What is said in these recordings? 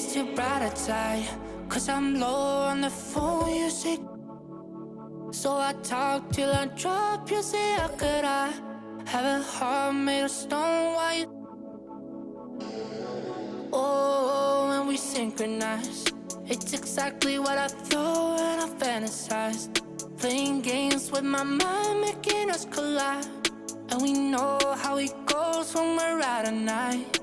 raise your brighter side. Cause I'm low on the phone, you say. So I talk till I drop, you say, how could I have a heart made of stone? Why you? Oh, when we synchronize, it's exactly what I thought and I fantasized. Playing games with my mind, making us collide. And we know how it goes when we're out at night.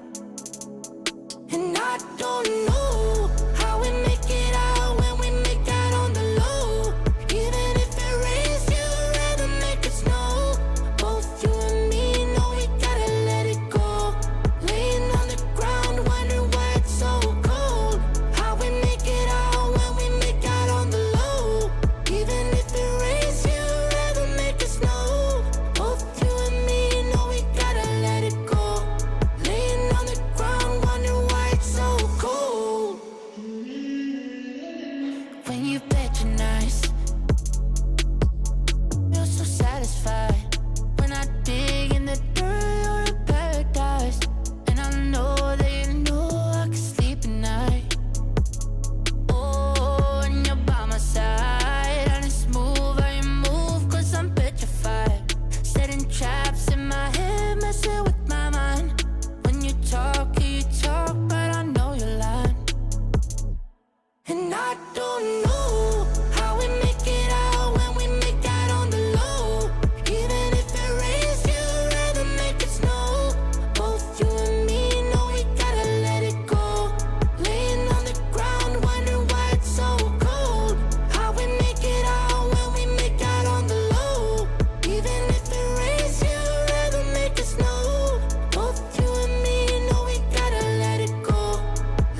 And I don't know how we make it out when we make out on the low. Even if it rains, you'd rather make it snow. Both you and me know we gotta let it go. Laying on the ground, wondering why it's so cold. How we make it out when we make out on the low. Even if it rains, you'd rather make it snow. Both you and me know we gotta let it go. Laying on the ground, wondering why it's so cold. When you patronize, you're so satisfied. When I dig in the dirt, you're in paradise. And I know that you know I can sleep at night. Oh, and you're by my side. And it's smooth how you move, cause I'm petrified. Setting traps in my head, messing with my mind. When you talk, but I know you're lying. And I don't know how we make it out when we make out on the low. Even if it rains, you'd rather make it snow. Both you and me know we gotta let it go. Laying on the ground, wondering why it's so cold. How we make it out when we make out on the low. Even if it rains, you'd rather make it snow. Both you and me know we gotta let it go.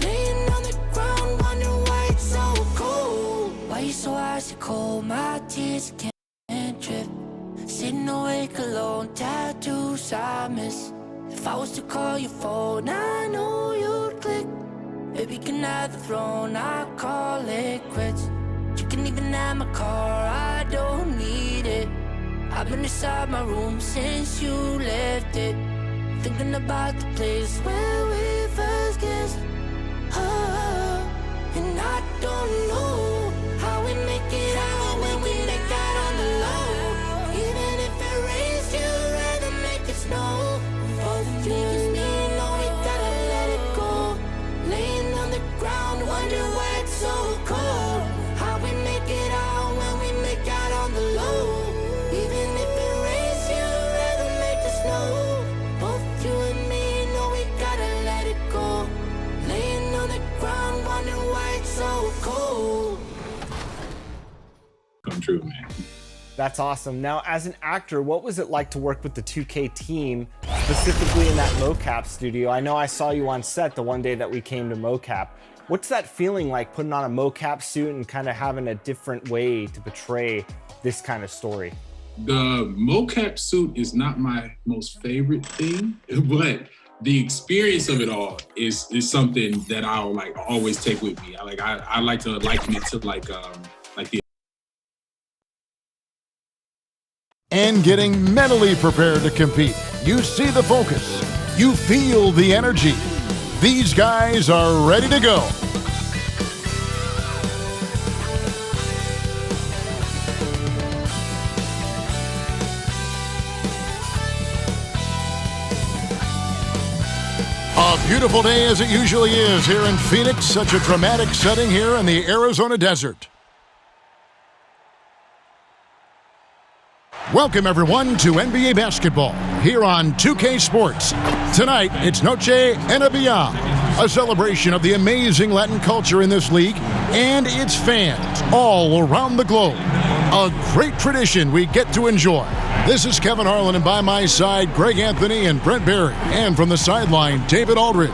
Laying on the ground, wondering why it's so cold. Why you so icy cold? My tears can't drip. Sitting awake alone, tattoos I miss. If I was to call your phone, I know you'd click. Baby, can have the throne, I call it quits. You can even have my car, I don't need it. I've been inside my room since you left it. Thinking about the place where we first kissed. Oh, and I don't know how we make it out when we make out on the low. Even if it rains, you'd rather make it snow. Both you and me know we gotta let it go. Laying on the ground, wondering why it's so cold. How we make it out when we make out on the low. Even if it rains, you'd rather make it snow. Both you and me know we gotta let it go. Laying on the ground, wondering why it's so cold. Come true, man. That's awesome. Now, as an actor, what was it like to work with the 2K team, specifically in that mocap studio? I know I saw you on set the one day that we came to mocap. What's that feeling like, putting on a mocap suit and kind of having a different way to portray this kind of story? The mocap suit is not my most favorite thing, but the experience of it all is something that I'll like always take with me. I like to liken it to like the and getting mentally prepared to compete. You see the focus. You feel the energy. These guys are ready to go. A beautiful day as it usually is here in Phoenix. Such a dramatic setting here in the Arizona desert. Welcome, everyone, to NBA basketball here on 2K Sports. Tonight, it's Noche Enabia, a celebration of the amazing Latin culture in this league and its fans all around the globe. A great tradition we get to enjoy. This is Kevin Harlan, and by my side, Greg Anthony and Brent Barry. And from the sideline, David Aldridge.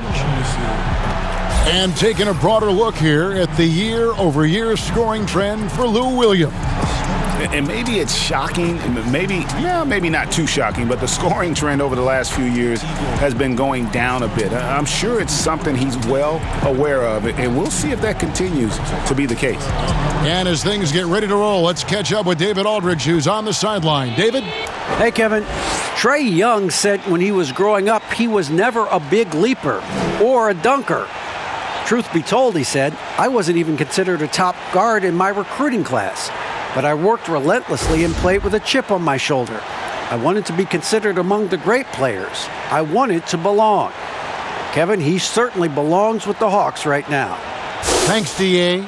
And taking a broader look here at the year-over-year scoring trend for Lou Williams. And maybe it's shocking, maybe not too shocking, but the scoring trend over the last few years has been going down a bit. I'm sure it's something he's well aware of, and we'll see if that continues to be the case. And as things get ready to roll, let's catch up with David Aldridge, who's on the sideline. David? Hey, Kevin. Trae Young said when he was growing up, he was never a big leaper or a dunker. Truth be told, he said, I wasn't even considered a top guard in my recruiting class, but I worked relentlessly and played with a chip on my shoulder. I wanted to be considered among the great players. I wanted to belong. Kevin, he certainly belongs with the Hawks right now. Thanks, D.A.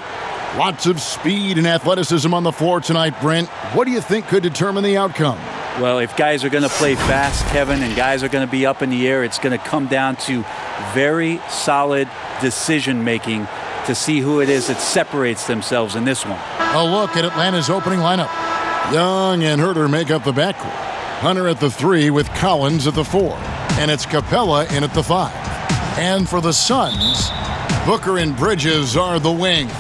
Lots of speed and athleticism on the floor tonight, Brent. What do you think could determine the outcome? Well, if guys are going to play fast, Kevin, and guys are going to be up in the air, it's going to come down to very solid decision-making to see who it is that separates themselves in this one. A look at Atlanta's opening lineup. Young and Herter make up the backcourt. Hunter at the 3 with Collins at the 4. And it's Capella in at the 5. And for the Suns, Booker and Bridges are the wings.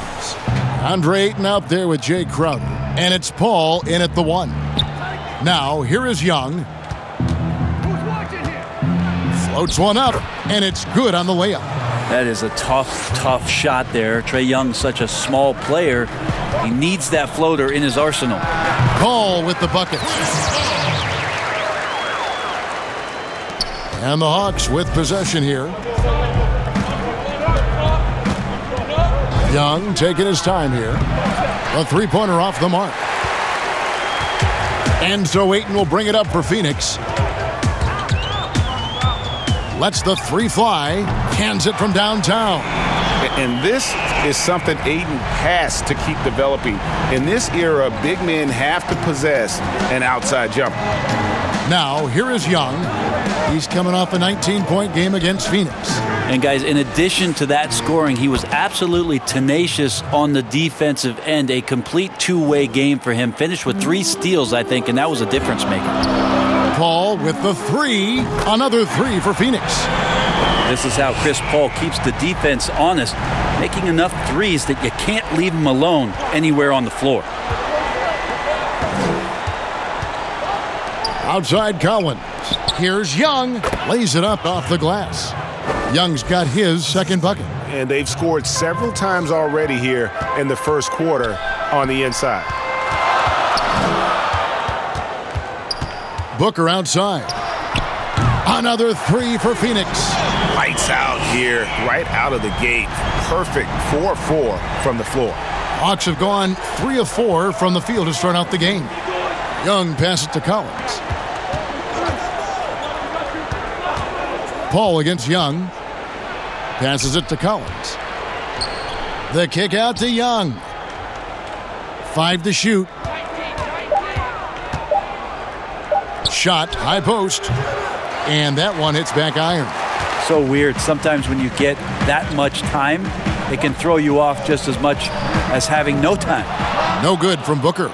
Andre Ayton out there with Jay Crowder. And it's Paul in at the 1. Now, here is Young. Floats one up, and it's good on the layup. That is a tough shot there. Trae Young's such a small player. He needs that floater in his arsenal. Paul with the bucket. And the Hawks with possession here. Young taking his time here. A three-pointer off the mark. And so Ayton will bring it up for Phoenix. Lets the 3 fly. Hands it from downtown. And this is something Ayton has to keep developing. In this era, big men have to possess an outside jumper. Now, here is Young. He's coming off a 19-point game against Phoenix. And guys, in addition to that scoring, he was absolutely tenacious on the defensive end. A complete two-way game for him. Finished with 3 steals, I think, and that was a difference maker. Paul with the 3. Another 3 for Phoenix. This is how Chris Paul keeps the defense honest, making enough threes that you can't leave him alone anywhere on the floor. Outside Collins. Here's Young. Lays it up off the glass. Young's got his second bucket. And they've scored several times already here in the first quarter on the inside. Booker outside. Another 3 for Phoenix. Lights out here, right out of the gate. Perfect 4-4 from the floor. Hawks have gone 3 of 4 from the field to start out the game. Young passes to Collins. Paul against Young. Passes it to Collins. The kick out to Young. 5 to shoot. Shot, high post. And that one hits back iron. So weird. Sometimes when you get that much time, it can throw you off just as much as having no time. No good from Booker.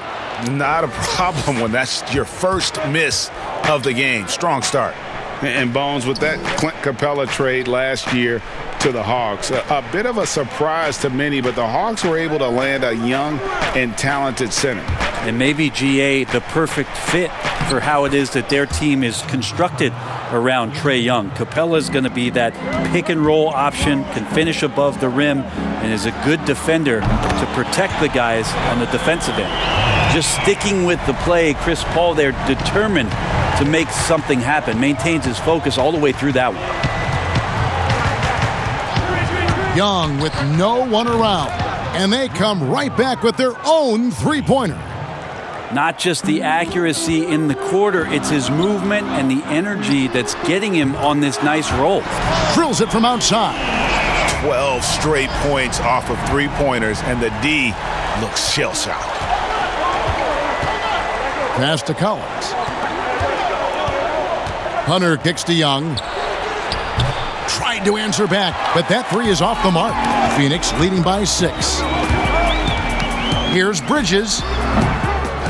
Not a problem when that's your first miss of the game. Strong start. And Bones, with that Clint Capella trade last year to the Hawks, a bit of a surprise to many, but the Hawks were able to land a young and talented center. And maybe GA the perfect fit for how it is that their team is constructed around Trae Young. Capella's going to be that pick and roll option, can finish above the rim, and is a good defender to protect the guys on the defensive end. Just sticking with the play, Chris Paul there determined to make something happen, maintains his focus all the way through that one. Young with no one around, and they come right back with their own three-pointer. Not just the accuracy in the quarter, it's his movement and the energy that's getting him on this nice roll. Drills it from outside. 12 straight points off of three-pointers, and the D looks shell-shocked. Pass to Collins. Hunter kicks to Young. Tried to answer back, but that 3 is off the mark. Phoenix leading by 6. Here's Bridges.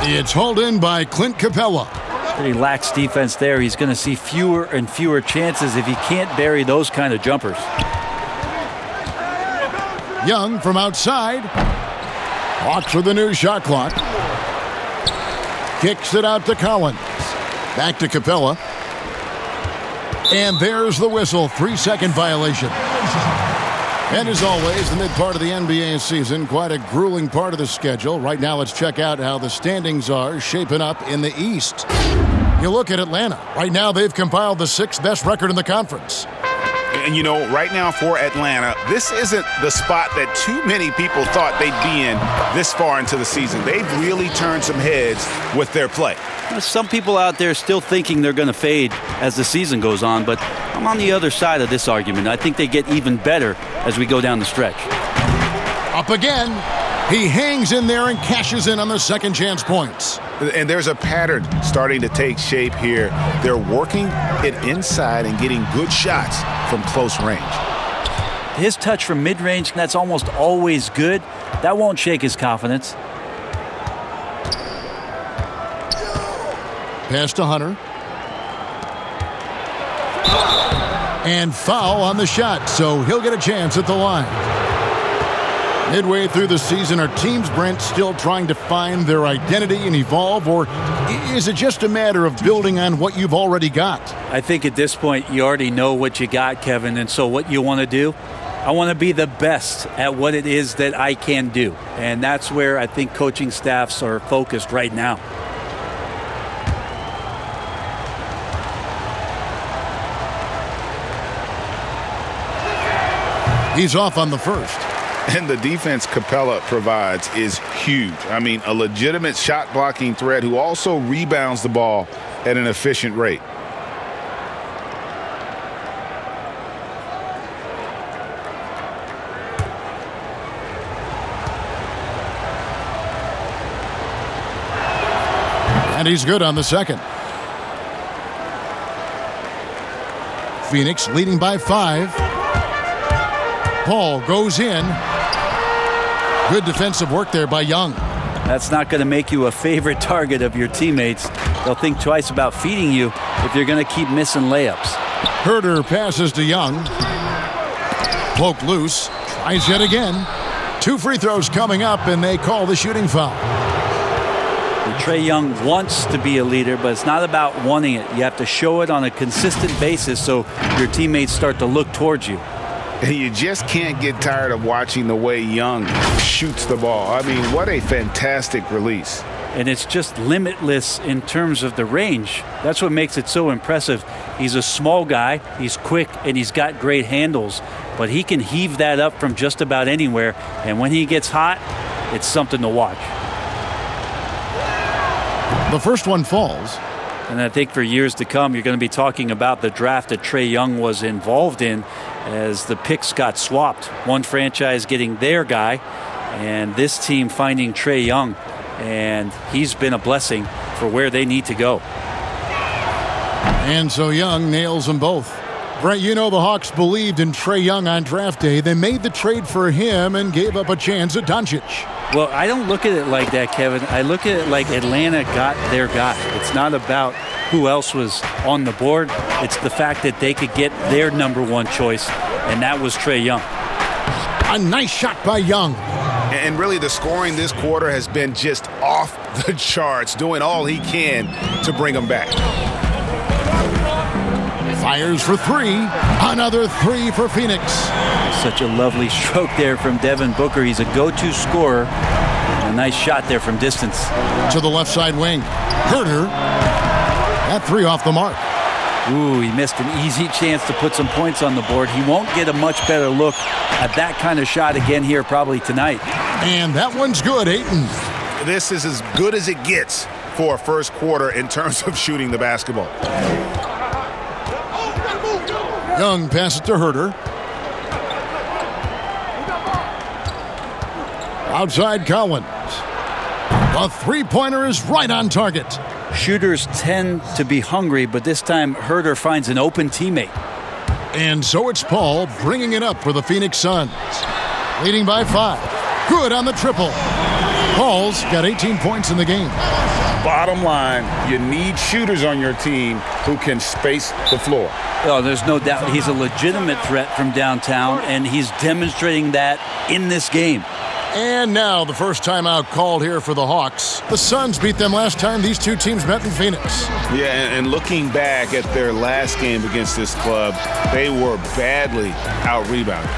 It's hauled in by Clint Capella. Pretty lax defense there. He's going to see fewer and fewer chances if he can't bury those kind of jumpers. Young from outside. Hawks with the new shot clock. Kicks it out to Collins. Back to Capella. And there's the whistle. 3-second violation. And as always, the mid part of the NBA season, quite a grueling part of the schedule. Right now, let's check out how the standings are shaping up in the East. You look at Atlanta. Right now, they've compiled the 6th best record in the conference. And, you know, right now for Atlanta, this isn't the spot that too many people thought they'd be in this far into the season. They've really turned some heads with their play. Some people out there still thinking they're going to fade as the season goes on, but I'm on the other side of this argument. I think they get even better as we go down the stretch. Up again. He hangs in there and cashes in on the second chance points. And there's a pattern starting to take shape here. They're working it inside and getting good shots from close range. His touch from mid-range, that's almost always good. That won't shake his confidence. Pass to Hunter. And foul on the shot, so he'll get a chance at the line. Midway through the season, are teams, Brent, still trying to find their identity and evolve, or is it just a matter of building on what you've already got? I think at this point you already know what you got, Kevin, and so what you want to do, I want to be the best at what it is that I can do, and that's where I think coaching staffs are focused right now. He's off on the first. And the defense Capella provides is huge. I mean, a legitimate shot blocking threat who also rebounds the ball at an efficient rate. And he's good on the second. Phoenix leading by 5. Paul goes in. Good defensive work there by Young. That's not going to make you a favorite target of your teammates. They'll think twice about feeding you if you're going to keep missing layups. Herder passes to Young. Poke loose. Tries yet again. 2 free throws coming up, and they call the shooting foul. Trae Young wants to be a leader, but it's not about wanting it. You have to show it on a consistent basis so your teammates start to look towards you. And you just can't get tired of watching the way Young shoots the ball. I mean, what a fantastic release. And it's just limitless in terms of the range. That's what makes it so impressive. He's a small guy, he's quick, and he's got great handles. But he can heave that up from just about anywhere. And when he gets hot, it's something to watch. The first one falls. And I think for years to come, you're going to be talking about the draft that Trae Young was involved in as the picks got swapped. One franchise getting their guy, and this team finding Trae Young. And he's been a blessing for where they need to go. And so Young nails them both. Brent, you know the Hawks believed in Trae Young on draft day. They made the trade for him and gave up a chance at Doncic. Well, I don't look at it like that, Kevin. I look at it like Atlanta got their guy. It's not about who else was on the board. It's the fact that they could get their number one choice, and that was Trae Young. A nice shot by Young. And really the scoring this quarter has been just off the charts, doing all he can to bring them back. Fires for 3. Another 3 for Phoenix. Such a lovely stroke there from Devin Booker. He's a go-to scorer. A nice shot there from distance. To the left side wing. Herder. That 3 off the mark. Ooh, he missed an easy chance to put some points on the board. He won't get a much better look at that kind of shot again here probably tonight. And that one's good, Ayton. This is as good as it gets for a first quarter in terms of shooting the basketball. Young passes to Herder. Outside Collins. The three-pointer is right on target. Shooters tend to be hungry, but this time Herder finds an open teammate. And so it's Paul bringing it up for the Phoenix Suns. Leading by 5. Good on the triple. Paul's got 18 points in the game. Bottom line, you need shooters on your team who can space the floor. Oh, there's no doubt he's a legitimate threat from downtown, and he's demonstrating that in this game. And now the first timeout called here for the Hawks. The Suns beat them last time these two teams met in Phoenix. Yeah, and looking back at their last game against this club, they were badly out-rebounded.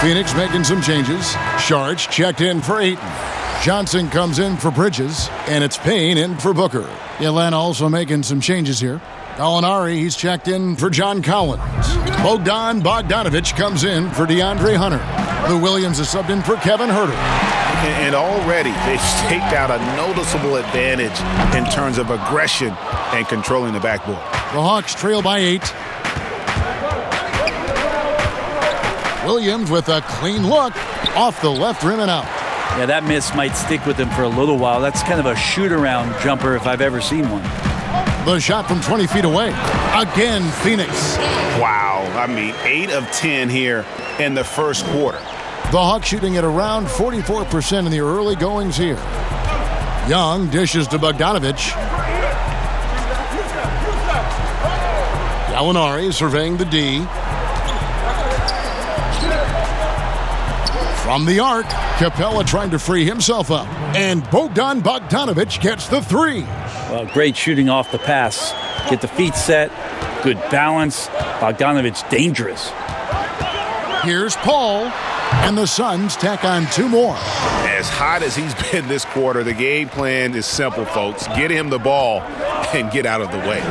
Phoenix making some changes. Sharch checked in for Ayton. Johnson comes in for Bridges, and it's Payne in for Booker. Atlanta also making some changes here. Gallinari, he's checked in for John Collins. Bogdan Bogdanovic comes in for DeAndre Hunter. Lou Williams is subbed in for Kevin Huerter. And already they've staked out a noticeable advantage in terms of aggression and controlling the backboard. The Hawks trail by 8. Williams with a clean look off the left rim and out. Yeah, that miss might stick with him for a little while. That's kind of a shoot-around jumper if I've ever seen one. The shot from 20 feet away. Again, Phoenix. Wow, 8 of 10 here in the first quarter. The Hawks shooting at around 44% in the early goings here. Young dishes to Bogdanovic. Gallinari surveying the D. From the arc, Capella trying to free himself up. And Bogdan Bogdanovic gets the 3. Well, great shooting off the pass. Get the feet set. Good balance. Bogdanovic dangerous. Here's Paul. And the Suns tack on 2 more. As hot as he's been this quarter, the game plan is simple, folks. Get him the ball and get out of the way.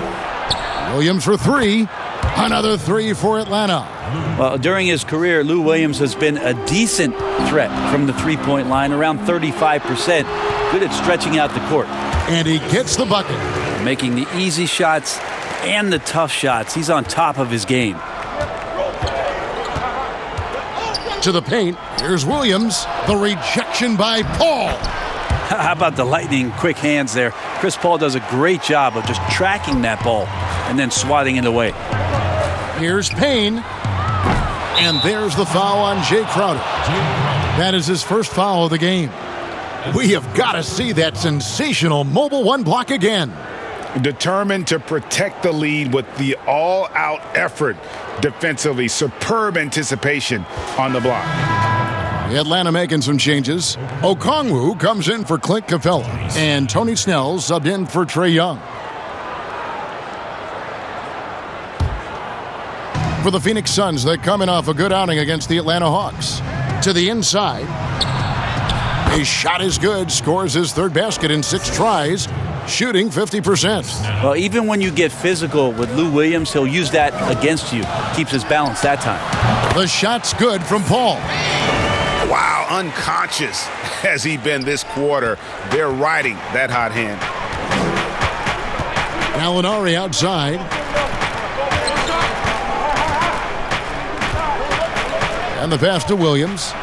Williams for 3. Another 3 for Atlanta. Well, during his career, Lou Williams has been a decent threat from the three-point line, around 35%. Good at stretching out the court. And he gets the bucket. Making the easy shots and the tough shots. He's on top of his game. To the paint, here's Williams. The rejection by Paul. How about the lightning quick hands there? Chris Paul does a great job of just tracking that ball and then swatting it away. Here's Payne. And there's the foul on Jay Crowder. That is his first foul of the game. We have got to see that sensational mobile 1 block again. Determined to protect the lead with the all-out effort defensively. Superb anticipation on the block. Atlanta making some changes. Okongwu comes in for Clint Capella. And Tony Snell subbed in for Trae Young. For the Phoenix Suns, they're coming off a good outing against the Atlanta Hawks. To the inside. His shot is good. Scores his 3rd basket in 6 tries. Shooting 50%. Well, even when you get physical with Lou Williams, he'll use that against you. Keeps his balance that time. The shot's good from Paul. Wow, unconscious has he been this quarter. They're riding that hot hand. Gallinari outside. And the pass to Williams.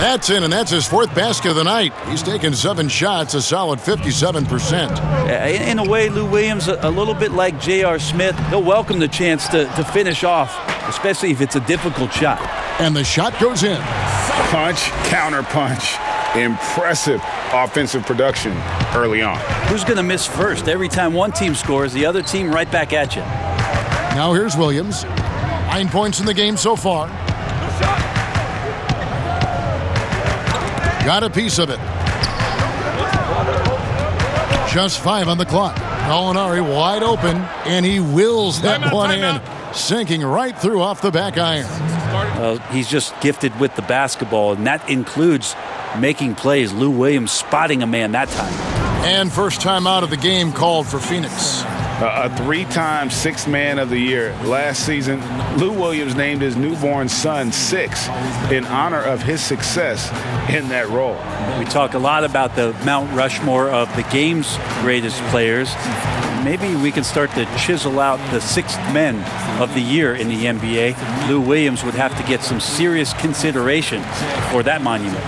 That's in, and that's his 4th basket of the night. He's taken 7 shots, a solid 57%. In a way, Lou Williams, a little bit like J.R. Smith, he'll welcome the chance to finish off, especially if it's a difficult shot. And the shot goes in. Punch, counter punch. Impressive offensive production early on. Who's going to miss first? Every time one team scores, the other team right back at you. Now here's Williams. 9 points in the game so far. Got a piece of it. Just 5 on the clock. Gallinari wide open, and he wills that one in, sinking right through off the back iron. He's just gifted with the basketball, and that includes making plays. Lou Williams spotting a man that time. And first time out of the game called for Phoenix. A 3-time 6th man of the year. Last season, Lou Williams named his newborn son 6 in honor of his success in that role. We talk a lot about the Mount Rushmore of the game's greatest players. Maybe we can start to chisel out the 6th men of the year in the NBA. Lou Williams would have to get some serious consideration for that monument.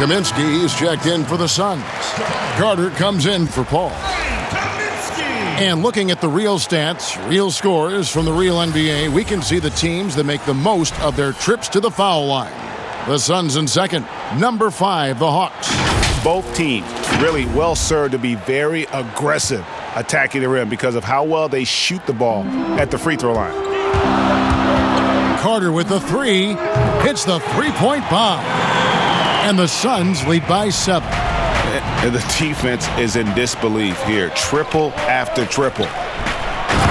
Kaminsky is checked in for the Suns. Carter comes in for Paul. And looking at the real stats, real scores from the real NBA, we can see the teams that make the most of their trips to the foul line. The Suns in second. Number 5, the Hawks. Both teams really well served to be very aggressive attacking the rim because of how well they shoot the ball at the free throw line. Carter with the 3, hits the three-point bomb. And the Suns lead by 7. And the defense is in disbelief here. Triple after triple.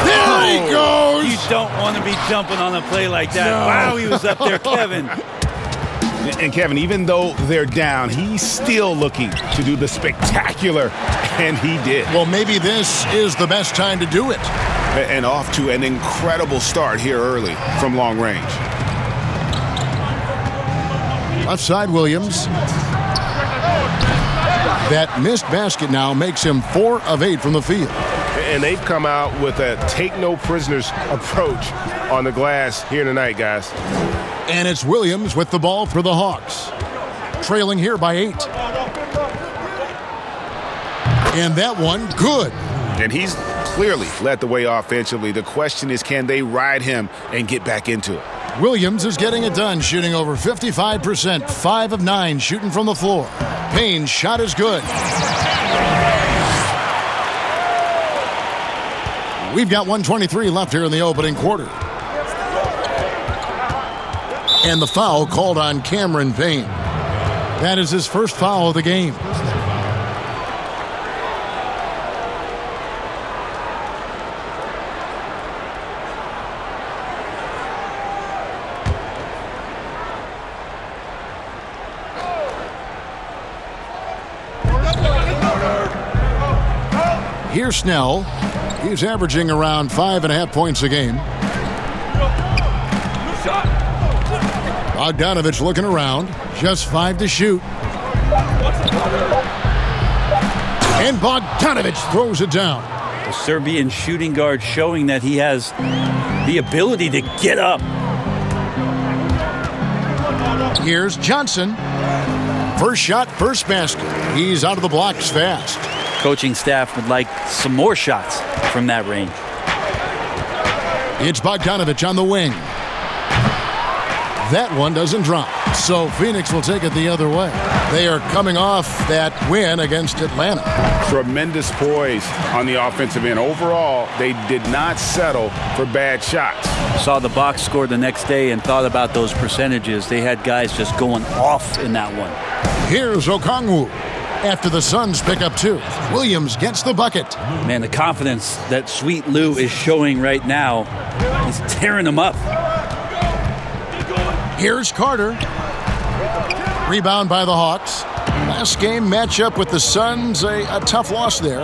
There he goes! You don't want to be jumping on a play like that. No. Wow, he was up there, Kevin. And Kevin, even though they're down, he's still looking to do the spectacular, and he did. Well, maybe this is the best time to do it. And off to an incredible start here early from long range. Left side, Williams. That missed basket now makes him 4 of 8 from the field. And they've come out with a take-no-prisoners approach on the glass here tonight, guys. And it's Williams with the ball for the Hawks. Trailing here by 8. And that one, good. And he's clearly led the way offensively. The question is, can they ride him and get back into it? Williams is getting it done, shooting over 55%, 5 of 9 shooting from the floor. Payne's shot is good. We've got 1:23 left here in the opening quarter. And the foul called on Cameron Payne. That is his first foul of the game. Here's Snell. He's averaging around 5.5 points a game. Bogdanovich looking around. Just 5 to shoot. And Bogdanovich throws it down. The Serbian shooting guard showing that he has the ability to get up. Here's Johnson. First shot, first basket. He's out of the blocks fast. Coaching staff would like some more shots from that range. It's Bogdanovich on the wing. That one doesn't drop. So Phoenix will take it the other way. They are coming off that win against Atlanta. Tremendous poise on the offensive end. Overall, they did not settle for bad shots. Saw the box score the next day and thought about those percentages. They had guys just going off in that one. Here's Okongwu. After the Suns pick up 2, Williams gets the bucket. Man, the confidence that Sweet Lou is showing right now, he's tearing them up. Here's Carter. Rebound by the Hawks. Last game matchup with the Suns, a tough loss there.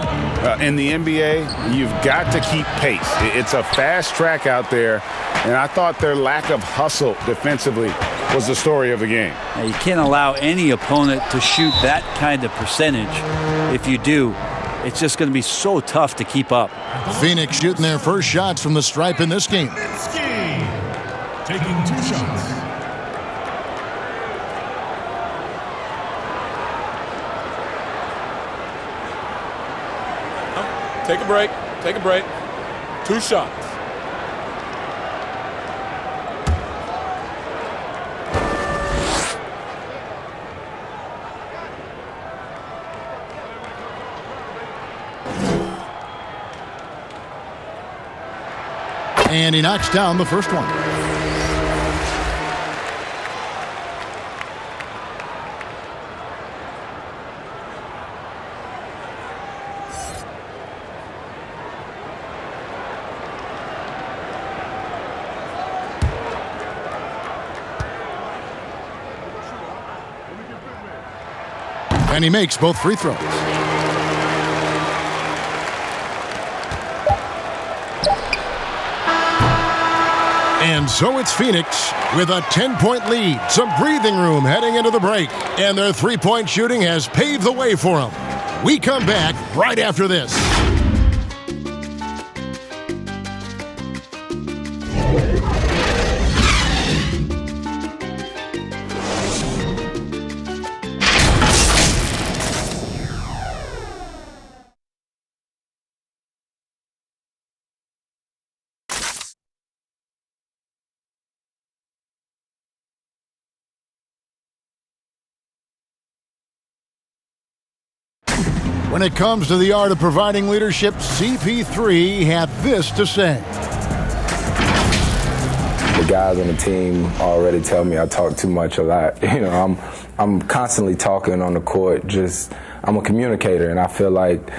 In the NBA, you've got to keep pace. It's a fast track out there, and I thought their lack of hustle defensively was the story of the game. Now, you can't allow any opponent to shoot that kind of percentage. If you do, it's just going to be so tough to keep up. Phoenix shooting their first shots from the stripe in this game. Taking 2 shots. Take a break. Take a break. 2 shots. And he knocks down the first one. And he makes both free throws. And so it's Phoenix with a 10-point lead, some breathing room heading into the break, and their three-point shooting has paved the way for them. We come back right after this. When it comes to the art of providing leadership, CP3 had this to say. The guys on the team already tell me I talk too much a lot. I'm constantly talking on the court. I'm a communicator, and I feel like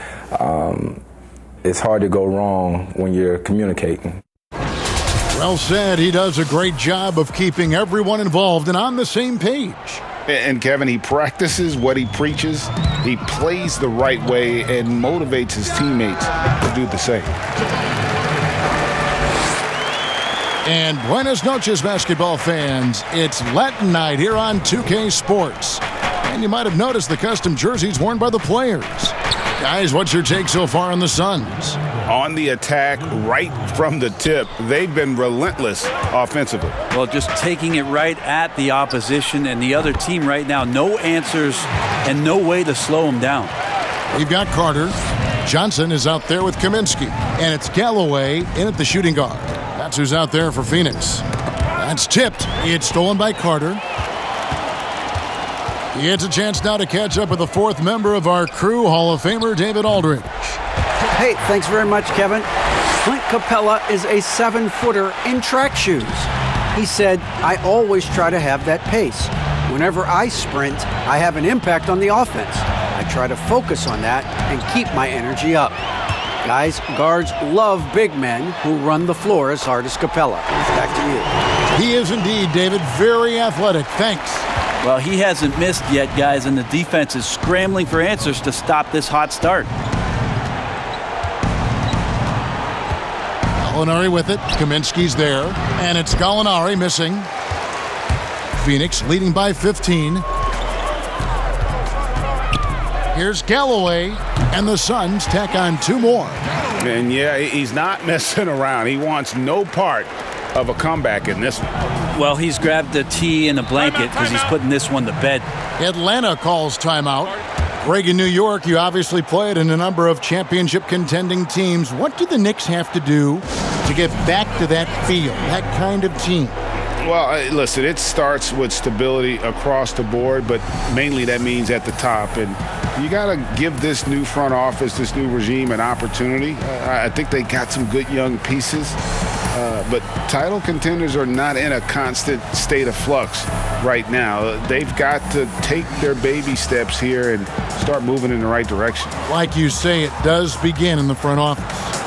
it's hard to go wrong when you're communicating. Well said. He does a great job of keeping everyone involved and on the same page. And Kevin, he practices what he preaches. He plays the right way and motivates his teammates to do the same. And buenas noches, basketball fans. It's Latin night here on 2K Sports. And you might have noticed the custom jerseys worn by the players. Guys, what's your take so far on the Suns? On the attack, right from the tip, they've been relentless offensively. Well, just taking it right at the opposition and the other team right now. No answers and no way to slow them down. We've got Carter. Johnson is out there with Kaminsky. And it's Galloway in at the shooting guard. That's who's out there for Phoenix. That's tipped. It's stolen by Carter. He gets a chance now to catch up with the fourth member of our crew, Hall of Famer David Aldridge. Hey, thanks very much, Kevin. Clint Capella is a 7-footer in track shoes. He said, I always try to have that pace. Whenever I sprint, I have an impact on the offense. I try to focus on that and keep my energy up. Guys, guards love big men who run the floor as hard as Capella. Back to you. He is indeed, David, very athletic. Thanks. Well, he hasn't missed yet, guys, and the defense is scrambling for answers to stop this hot start. Gallinari with it. Kaminsky's there. And it's Gallinari missing. Phoenix leading by 15. Here's Galloway. And the Suns tack on 2 more. And yeah, he's not messing around. He wants no part of a comeback in this one. Well, he's grabbed a tee and a blanket because he's putting this one to bed. Atlanta calls timeout. Greg, in New York, you obviously played in a number of championship contending teams. What do the Knicks have to do to get back to that feel, that kind of team? Well, listen, it starts with stability across the board, but mainly that means at the top. And you got to give this new front office, this new regime, an opportunity. I think they got some good young pieces. But title contenders are not in a constant state of flux right now. They've got to take their baby steps here and start moving in the right direction. Like you say, it does begin in the front office.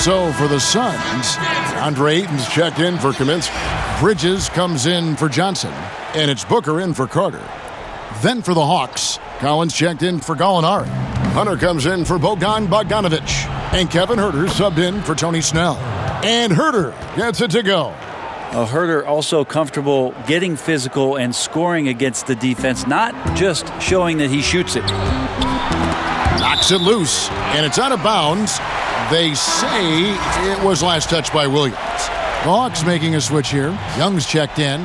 So for the Suns, Andre Ayton's checked in for Kaminsky. Bridges comes in for Johnson. And it's Booker in for Carter. Then for the Hawks, Collins checked in for Gallinari. Hunter comes in for Bogdan Bogdanovic. And Kevin Huerter subbed in for Tony Snell. And Huerter gets it to go. Huerter also comfortable getting physical and scoring against the defense, not just showing that he shoots it. Knocks it loose, and it's out of bounds. They say it was last touched by Williams. The Hawks making a switch here. Young's checked in.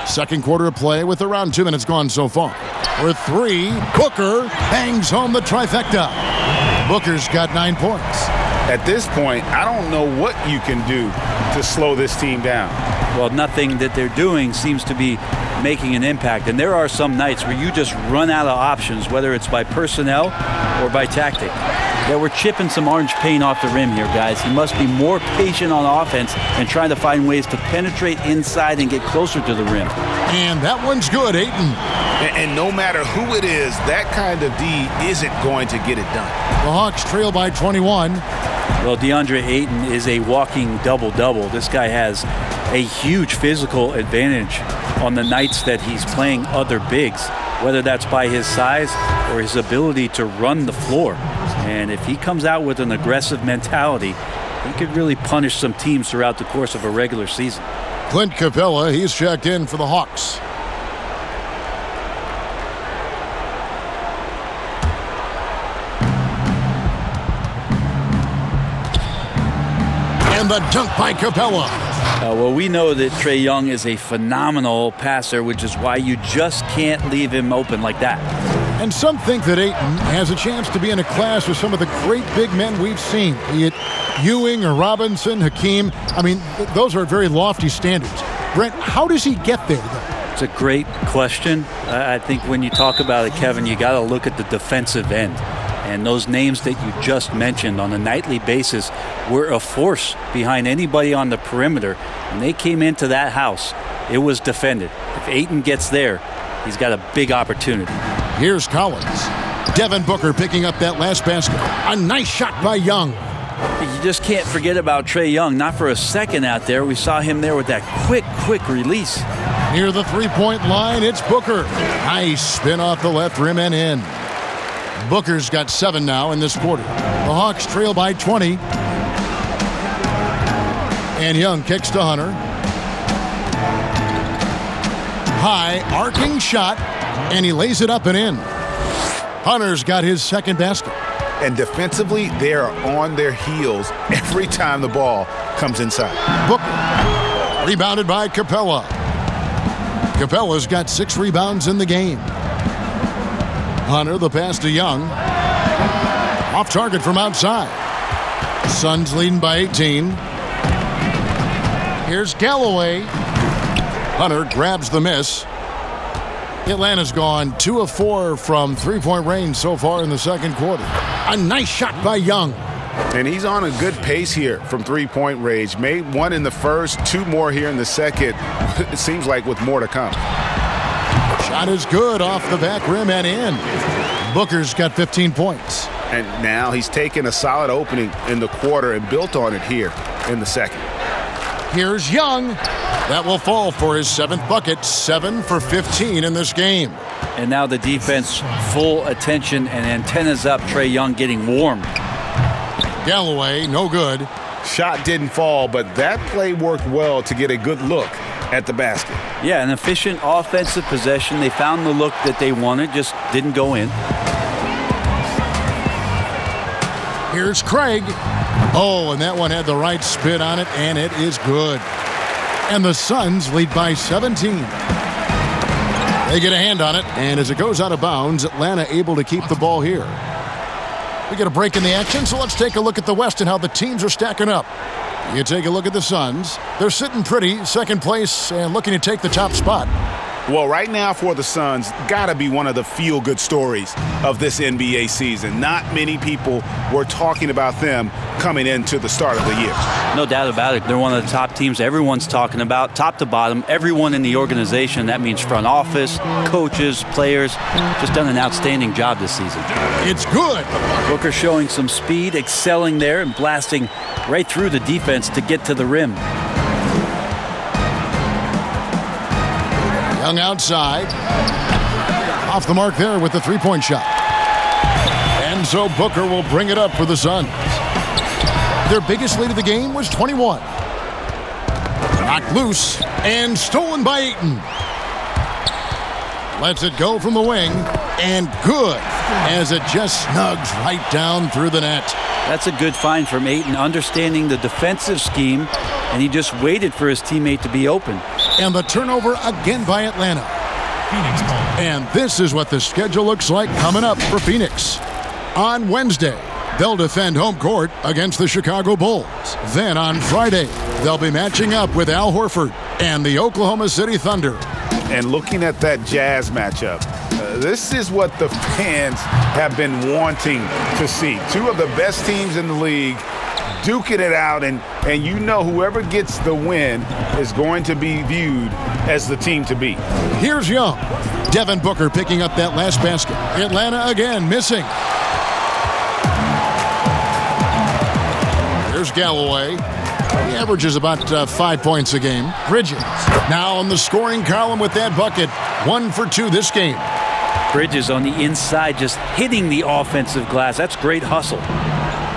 Second quarter of play with around 2 minutes gone so far. For 3, Booker hangs home the trifecta. Booker's got 9 points. At this point, I don't know what you can do to slow this team down. Well, nothing that they're doing seems to be making an impact. And there are some nights where you just run out of options, whether it's by personnel or by tactic. Yeah, we're chipping some orange paint off the rim here, guys. He must be more patient on offense and trying to find ways to penetrate inside and get closer to the rim. And that one's good, Ayton. And no matter who it is, that kind of D isn't going to get it done. The Hawks trail by 21. Well, DeAndre Ayton is a walking double-double. This guy has a huge physical advantage on the nights that he's playing other bigs, whether that's by his size or his ability to run the floor. And if he comes out with an aggressive mentality, He could really punish some teams throughout the course of a regular season. Clint Capella, he's checked in for the Hawks. And the dunk by Capella. Well, we know that Trae Young is a phenomenal passer, which is why you just can't leave him open like that. And some think that Ayton has a chance to be in a class with some of the great big men we've seen, be it Ewing or Robinson, Hakeem. I mean, those are very lofty standards. Brent, how does he get there, though? It's a great question. I think when you talk about it, Kevin, you got to look at the defensive end. And those names that you just mentioned on a nightly basis were a force behind anybody on the perimeter. When they came into that house, it was defended. If Ayton gets there, he's got a big opportunity. Here's Collins. Devin Booker picking up that last basket. A nice shot by Young. You just can't forget about Trae Young. Not for a second out there. We saw him there with that quick release. Near the three-point line, it's Booker. Nice spin off the left rim and in. Booker's got 7 now in this quarter. The Hawks trail by 20. And Young kicks to Hunter. High, arcing shot, and he lays it up and in. Hunter's got his second basket. And defensively, they are on their heels every time the ball comes inside. Booker, rebounded by Capella. Capella's got 6 rebounds in the game. Hunter, the pass to Young. Off target from outside. Suns leading by 18. Here's Galloway. Hunter grabs the miss. Atlanta's gone 2 of 4 from three-point range so far in the second quarter. A nice shot by Young. And he's on a good pace here from three-point range. Made 1 in the first, 2 more here in the second. It seems like with more to come. Shot is good off the back rim and in. Booker's got 15 points. And now he's taken a solid opening in the quarter and built on it here in the second. Here's Young. That will fall for his 7th bucket, 7 for 15 in this game. And now the defense, full attention and antennas up. Trae Young getting warm. Galloway, no good. Shot didn't fall, but that play worked well to get a good look at the basket. Yeah, an efficient offensive possession. They found the look that they wanted, just didn't go in. Here's Craig. Oh, and that one had the right spin on it, and it is good. And the Suns lead by 17. They get a hand on it, and as it goes out of bounds, Atlanta able to keep the ball here. We get a break in the action, so let's take a look at the West and how the teams are stacking up. You take a look at the Suns. They're sitting pretty, second place, and looking to take the top spot. Well, right now for the Suns, gotta be one of the feel-good stories of this NBA season. Not many people were talking about them coming into the start of the year. No doubt about it. They're one of the top teams everyone's talking about, top to bottom. Everyone in the organization, that means front office, coaches, players, just done an outstanding job this season. It's good. Booker showing some speed, excelling there, and blasting right through the defense to get to the rim. Young outside. Off the mark there with the three-point shot. And so Booker will bring it up for the Suns. Their biggest lead of the game was 21. Knocked loose and stolen by Ayton. Lets it go from the wing, and good, as it just snugs right down through the net. That's a good find from Ayton, understanding the defensive scheme, and he just waited for his teammate to be open. And the turnover again by Atlanta. And this is what the schedule looks like coming up for Phoenix. On Wednesday, they'll defend home court against the Chicago Bulls. Then on Friday, they'll be matching up with Al Horford and the Oklahoma City Thunder. And looking at that Jazz matchup, this is what the fans have been wanting to see. 2 of the best teams in the league duking it out, and you know whoever gets the win is going to be viewed as the team to beat. Here's Young. Devin Booker picking up that last basket. Atlanta again missing. Here's Galloway. He averages about 5 points a game. Bridges now on the scoring column with that bucket. 1 for 2 this game. Bridges on the inside just hitting the offensive glass. That's great hustle.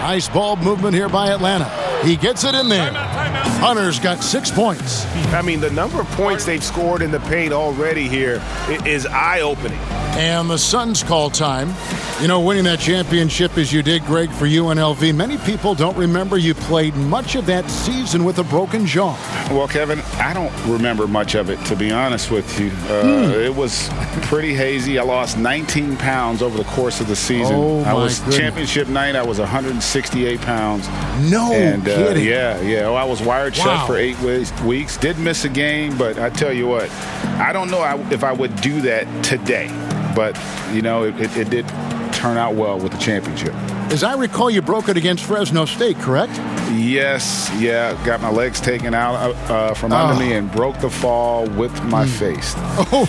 Nice ball movement here by Atlanta. He gets it in there. Hunter's got 6 points. I mean, the number of points they've scored in the paint already here is eye-opening. And the Suns call time. You know, winning that championship as you did, Greg, for UNLV, many people don't remember you played much of that season with a broken jaw. Well, Kevin, I don't remember much of it, to be honest with you. It was pretty hazy. I lost 19 pounds over the course of the season. Oh, my goodness. Championship night, I was 168 pounds. No kidding. Yeah. Well, I was wired shut for 8 weeks. Did miss a game, but I tell you what, I don't know if I would do that today. But, you know, it did turn out well with the championship. As I recall, you broke it against Fresno State, correct? Yes, yeah. Got my legs taken out from under me and broke the fall with my face. Oh,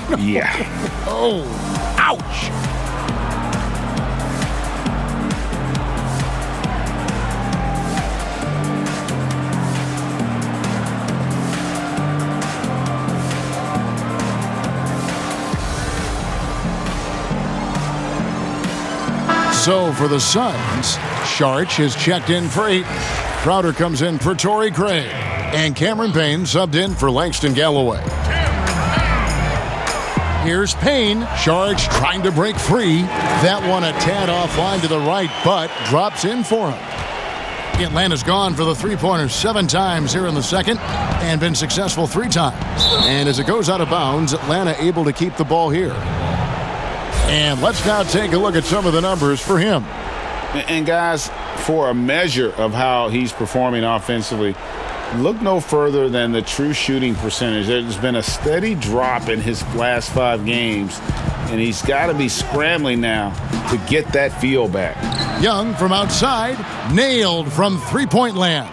no. Yeah. Oh, ouch. So for the Suns, Sharch is checked in for 8. Crowder comes in for Trae. And Cameron Payne subbed in for Langston Galloway. Here's Payne. Sharch trying to break free. That one a tad offline to the right, but drops in for him. Atlanta's gone for the three-pointer 7 times here in the second and been successful 3 times. And as it goes out of bounds, Atlanta able to keep the ball here. And let's now take a look at some of the numbers for him. And guys, for a measure of how he's performing offensively, look no further than the true shooting percentage. There's been a steady drop in his last 5 games, and he's got to be scrambling now to get that feel back. Young from outside, nailed from three-point land.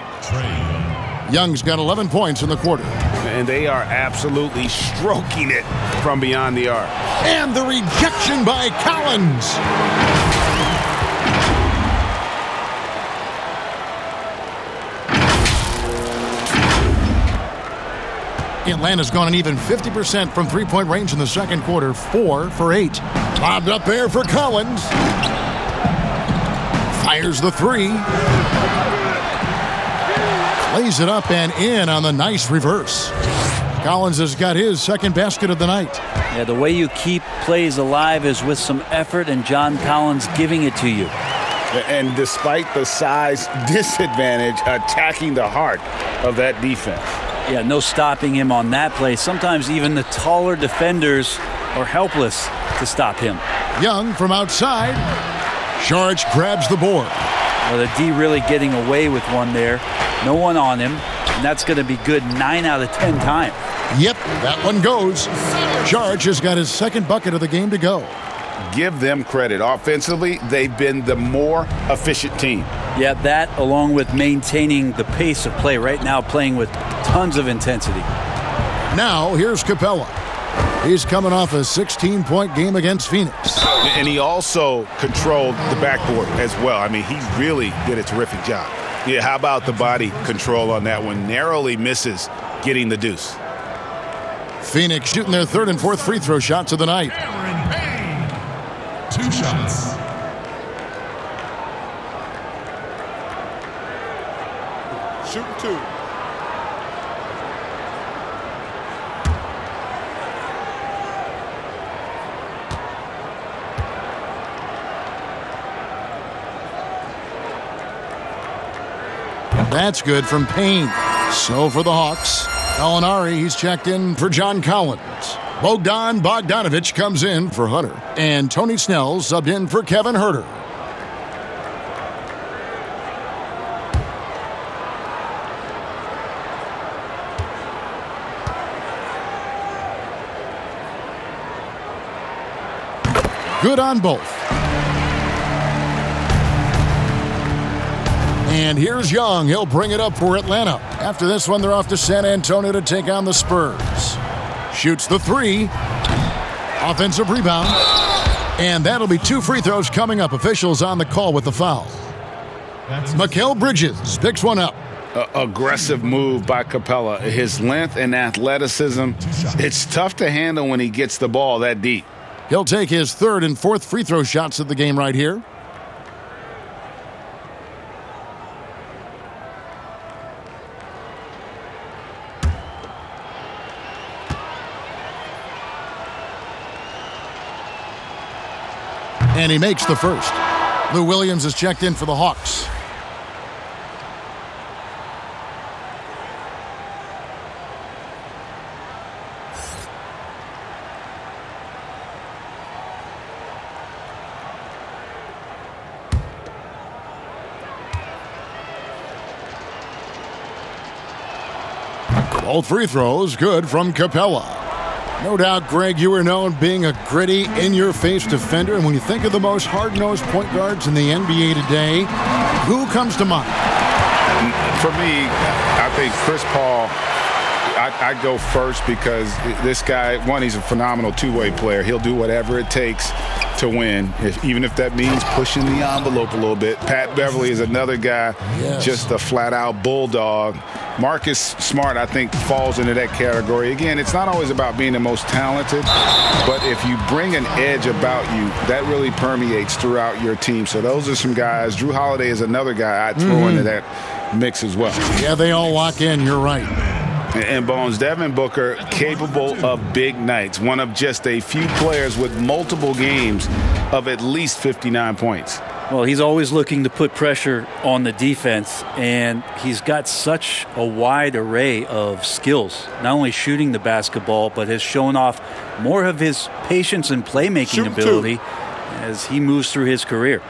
Young's got 11 points in the quarter. And they are absolutely stroking it from beyond the arc. And the rejection by Collins. Atlanta's gone an even 50% from three-point range in the second quarter, 4 for 8. Lobbed up there for Collins. Fires the 3. Lays it up and in on the nice reverse. Collins has got his second basket of the night. Yeah, the way you keep plays alive is with some effort, and John Collins giving it to you. And despite the size disadvantage, attacking the heart of that defense. Yeah, no stopping him on that play. Sometimes even the taller defenders are helpless to stop him. Young from outside. Sharch grabs the board. Well, the D really getting away with one there. No one on him, and that's going to be good 9 out of 10 times. Yep, that one goes. Sharch has got his second bucket of the game to go. Give them credit. Offensively, they've been the more efficient team. Yeah, that along with maintaining the pace of play right now, playing with tons of intensity. Now, here's Capella. He's coming off a 16-point game against Phoenix. And he also controlled the backboard as well. I mean, he really did a terrific job. Yeah, how about the body control on that one? Narrowly misses getting the deuce. Phoenix shooting their third and fourth free throw shots of the night. 2 shots. Shooting 2. That's good from Payne. So for the Hawks, Gallinari, he's checked in for John Collins. Bogdan Bogdanovic comes in for Hunter. And Tony Snell subbed in for Kevin Huerter. Good on both. And here's Young. He'll bring it up for Atlanta. After this one, they're off to San Antonio to take on the Spurs. Shoots the 3. Offensive rebound. And that'll be 2 free throws coming up. Officials on the call with the foul. Mikal Bridges picks one up. Aggressive move by Capella. His length and athleticism, it's tough to handle when he gets the ball that deep. He'll take his third and fourth free throw shots of the game right here. And he makes the first. Lou Williams is checked in for the Hawks. Both free throws good from Capella. No doubt, Greg, you were known being a gritty, in-your-face defender. And when you think of the most hard-nosed point guards in the NBA today, who comes to mind? For me, I think Chris Paul. I go first because this guy, one, he's a phenomenal two-way player. He'll do whatever it takes to win, even if that means pushing the envelope a little bit. Pat Beverly is another guy, just a flat-out bulldog. Marcus Smart, I think, falls into that category. Again, it's not always about being the most talented, but if you bring an edge about you, that really permeates throughout your team. So those are some guys. Drew Holiday is another guy I'd throw into that mix as well. Yeah, they all lock in. You're right. And Bones, Devin Booker, capable of big nights. One of just a few players with multiple games of at least 59 points. Well, he's always looking to put pressure on the defense, and he's got such a wide array of skills, not only shooting the basketball, but has shown off more of his patience and playmaking ability as he moves through his career.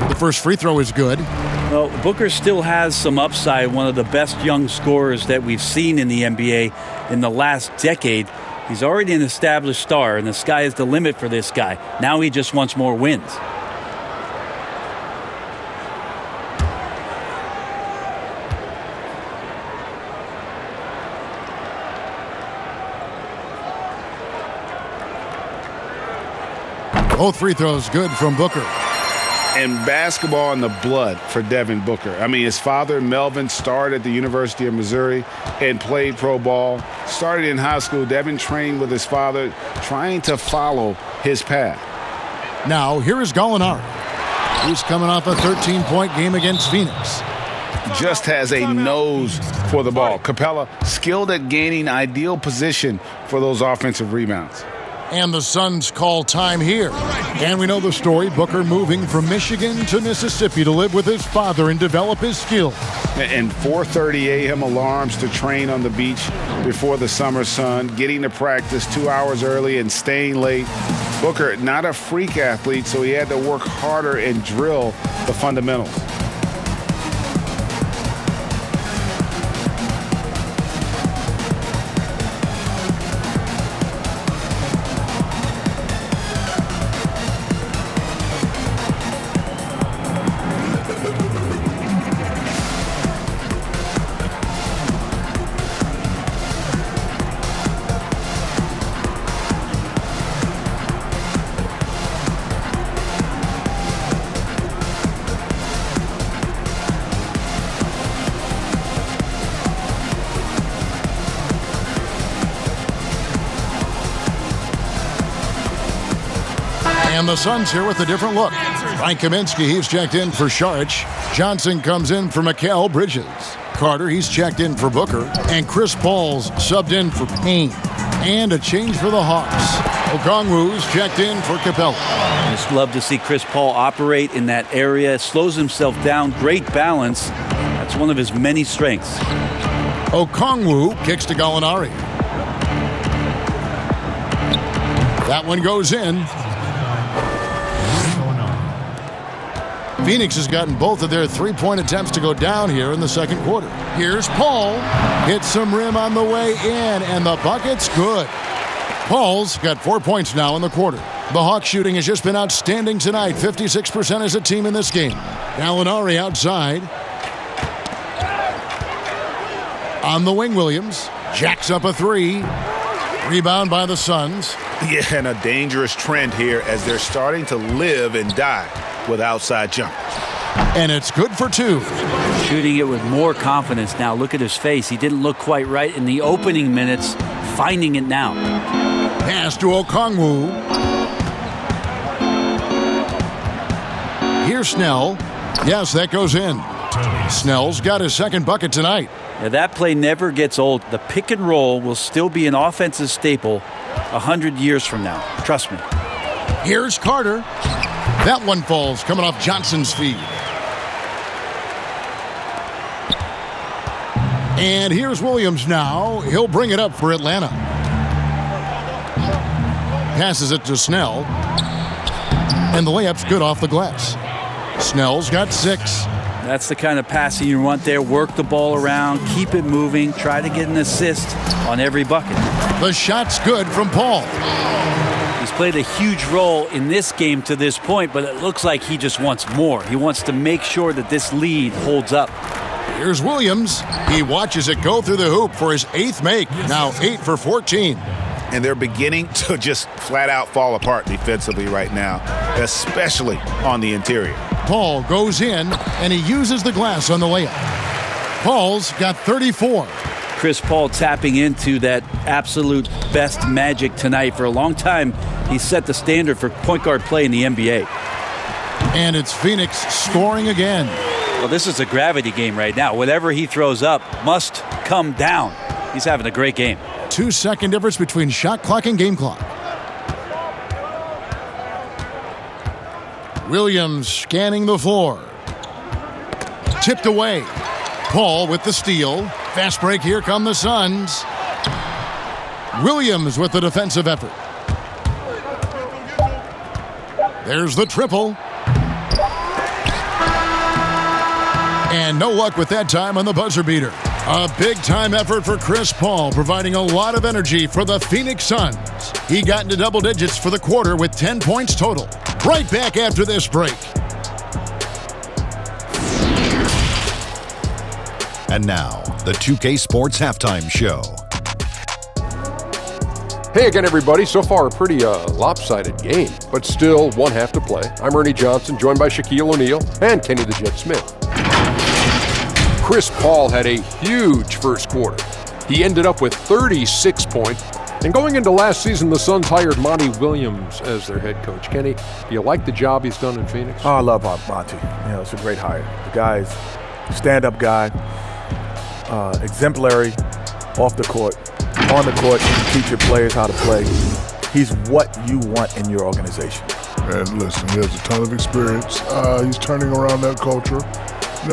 The first free throw is good. Well, Booker still has some upside, one of the best young scorers that we've seen in the NBA in the last decade. He's already an established star, and the sky is the limit for this guy. Now he just wants more wins. Both free throws good from Booker. And basketball in the blood for Devin Booker. I mean, his father, Melvin, started at the University of Missouri and played pro ball. Started in high school. Devin trained with his father, trying to follow his path. Now, here is Gallinari. He's coming off a 13-point game against Phoenix. Just has a nose for the ball. Capella, skilled at gaining ideal position for those offensive rebounds. And the Suns call time here. And we know the story, Booker moving from Michigan to Mississippi to live with his father and develop his skills. And 4:30 a.m. alarms to train on the beach before the summer sun, getting to practice 2 hours early and staying late. Booker, not a freak athlete, so he had to work harder and drill the fundamentals. And the Suns here with a different look. Frank Kaminsky, he's checked in for Saric. Johnson comes in for Mikal Bridges. Carter, he's checked in for Booker. And Chris Paul's subbed in for Payne. And a change for the Hawks. Okongwu's checked in for Capella. I just love to see Chris Paul operate in that area. Slows himself down. Great balance. That's one of his many strengths. Okongwu kicks to Gallinari. That one goes in. Phoenix has gotten both of their three-point attempts to go down here in the second quarter. Here's Paul. Hits some rim on the way in, and the bucket's good. Paul's got 4 points now in the quarter. The Hawks shooting has just been outstanding tonight. 56% as a team in this game. Gallinari outside. On the wing, Williams. Jacks up a three. Rebound by the Suns. Yeah, and a dangerous trend here as they're starting to live and die with outside jumpers. And it's good for two. Shooting it with more confidence now. Look at his face. He didn't look quite right in the opening minutes. Finding it now. Pass to Okongwu. Here's Snell. Yes, that goes in. Snell's got his second bucket tonight. Yeah, that play never gets old. The pick and roll will still be an offensive staple 100 years from now. Trust me. Here's Carter. That one falls coming off Johnson's feed. And here's Williams now. He'll bring it up for Atlanta. Passes it to Snell. And the layup's good off the glass. Snell's got 6. That's the kind of passing you want there. Work the ball around, keep it moving, try to get an assist on every bucket. The shot's good from Paul. He's played a huge role in this game to this point, but it looks like he just wants more. He wants to make sure that this lead holds up. Here's Williams. He watches it go through the hoop for his 8th make. Now 8 for 14. And they're beginning to just flat out fall apart defensively right now, especially on the interior. Paul goes in, and he uses the glass on the layup. Paul's got 34. Chris Paul tapping into that absolute best magic tonight. For a long time, he set the standard for point guard play in the NBA. And it's Phoenix scoring again. Well, this is a gravity game right now. Whatever he throws up must come down. He's having a great game. 2-second difference between shot clock and game clock. Williams scanning the floor. Tipped away. Paul with the steal. Fast break, here come the Suns. Williams with the defensive effort. There's the triple. And no luck with that time on the buzzer beater. A big-time effort for Chris Paul, providing a lot of energy for the Phoenix Suns. He got into double digits for the quarter with 10 points total. Right back after this break. And now, the 2K Sports Halftime Show. Hey again, everybody. So far, a pretty lopsided game, but still one half to play. I'm Ernie Johnson, joined by Shaquille O'Neal and Kenny the Jet Smith. Chris Paul had a huge first quarter. He ended up with 36 points. And going into last season, the Suns hired Monty Williams as their head coach. Kenny, do you like the job he's done in Phoenix? Oh, I love Monty. It's a great hire. The guy's a stand-up guy, exemplary off the court. On the court, teach your players how to play. He's what you want in your organization. And listen, he has a ton of experience. He's turning around that culture.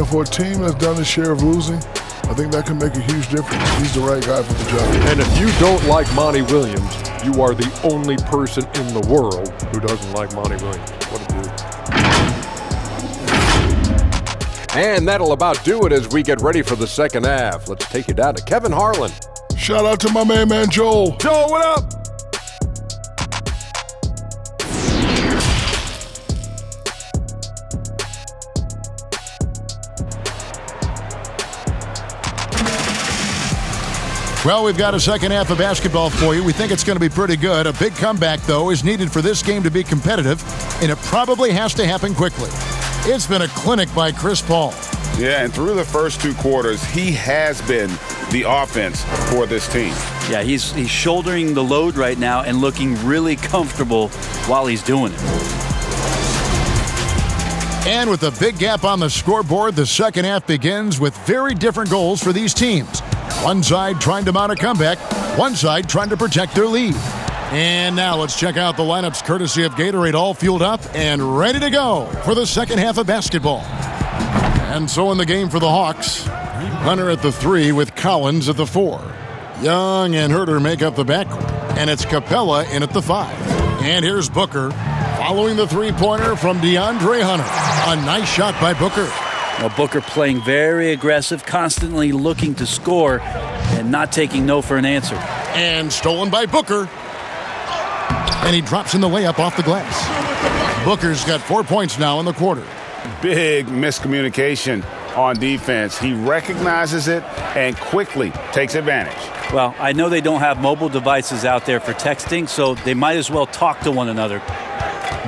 For a team that's done his share of losing, I think that can make a huge difference. He's the right guy for the job. And if you don't like Monty Williams, you are the only person in the world who doesn't like Monty Williams. What a dude. And that'll about do it as we get ready for the second half. Let's take you down to Kevin Harlan. Shout out to my man Joel. Joel, what up? Well, we've got a second half of basketball for you. We think it's going to be pretty good. A big comeback, though, is needed for this game to be competitive, and it probably has to happen quickly. It's been a clinic by Chris Paul. Yeah, and through the first 2 quarters, he has been the offense for this team. Yeah, he's shouldering the load right now and looking really comfortable while he's doing it. And with a big gap on the scoreboard, the second half begins with very different goals for these teams. One side trying to mount a comeback, one side trying to protect their lead. And now let's check out the lineups courtesy of Gatorade, all fueled up and ready to go for the second half of basketball. And so in the game for the Hawks, Hunter at the 3 with Collins at the 4. Young and Herter make up the backcourt, and it's Capella in at the 5. And here's Booker following the three-pointer from DeAndre Hunter. A nice shot by Booker. Well, Booker playing very aggressive, constantly looking to score and not taking no for an answer. And stolen by Booker. And he drops in the layup off the glass. Booker's got 4 points now in the quarter. Big miscommunication on defense. He recognizes it and quickly takes advantage. Well, I know they don't have mobile devices out there for texting, so they might as well talk to one another.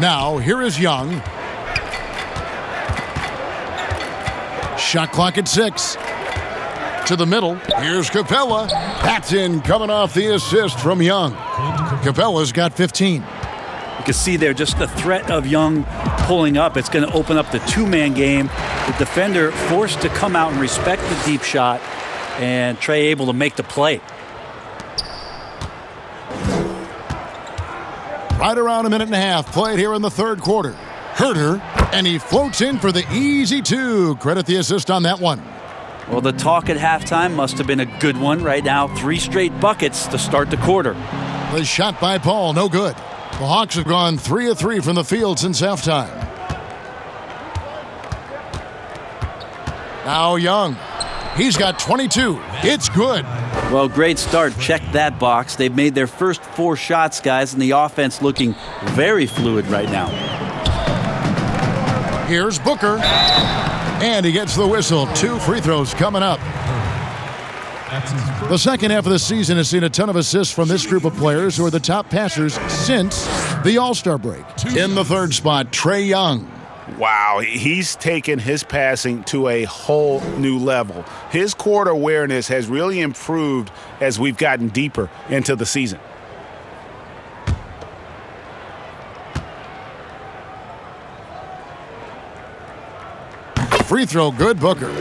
Now, here is Young. Shot clock at 6. To the middle. Here's Capella. That's in, coming off the assist from Young. Capella's got 15. You can see there just the threat of Young pulling up. It's going to open up the two-man game. The defender forced to come out and respect the deep shot, and Trae able to make the play. Right around a minute and a half played here in the third quarter. Herder, and he floats in for the easy two. Credit the assist on that one. Well, the talk at halftime must have been a good one. Right now, 3 straight buckets to start the quarter. The shot by Paul, no good. The Hawks have gone 3 of 3 from the field since halftime. Now Young. He's got 22. It's good. Well, great start. Check that box. They've made their first 4 shots, guys, and the offense looking very fluid right now. Here's Booker. And he gets the whistle. 2 free throws coming up. The second half of the season has seen a ton of assists from this group of players who are the top passers since the All-Star break. In the third spot, Trae Young. Wow, he's taken his passing to a whole new level. His court awareness has really improved as we've gotten deeper into the season. Free throw, good, Booker.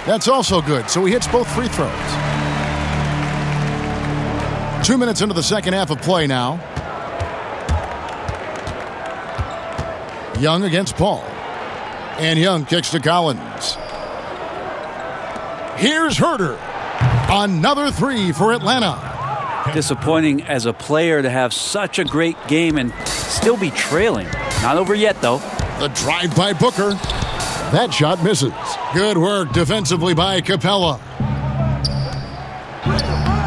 That's also good, so he hits both free throws. 2 minutes into the second half of play now. Young against Paul. And Young kicks to Collins. Here's Herder. Another 3 for Atlanta. Disappointing as a player to have such a great game and still be trailing. Not over yet, though. The drive by Booker. That shot misses. Good work defensively by Capella.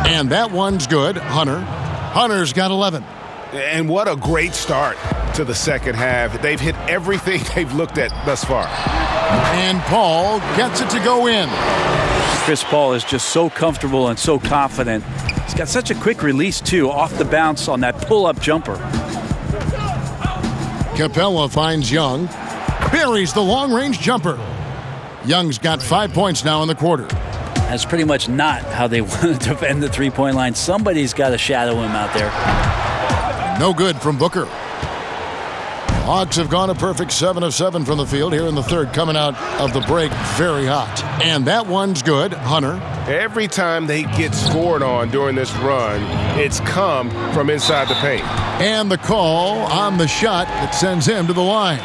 And that one's good. Hunter's got 11. And what a great start to the second half. They've hit everything they've looked at thus far. And Paul gets it to go in. Chris Paul is just so comfortable and so confident. He's got such a quick release, too, off the bounce on that pull-up jumper. Capella finds Young. Buries the long-range jumper. Young's got 5 points now in the quarter. That's pretty much not how they want to defend the three-point line. Somebody's got to shadow him out there. No good from Booker. Hawks have gone a perfect 7 of 7 from the field here in the third, coming out of the break very hot. And that one's good. Hunter. Every time they get scored on during this run, it's come from inside the paint. And the call on the shot that sends him to the line.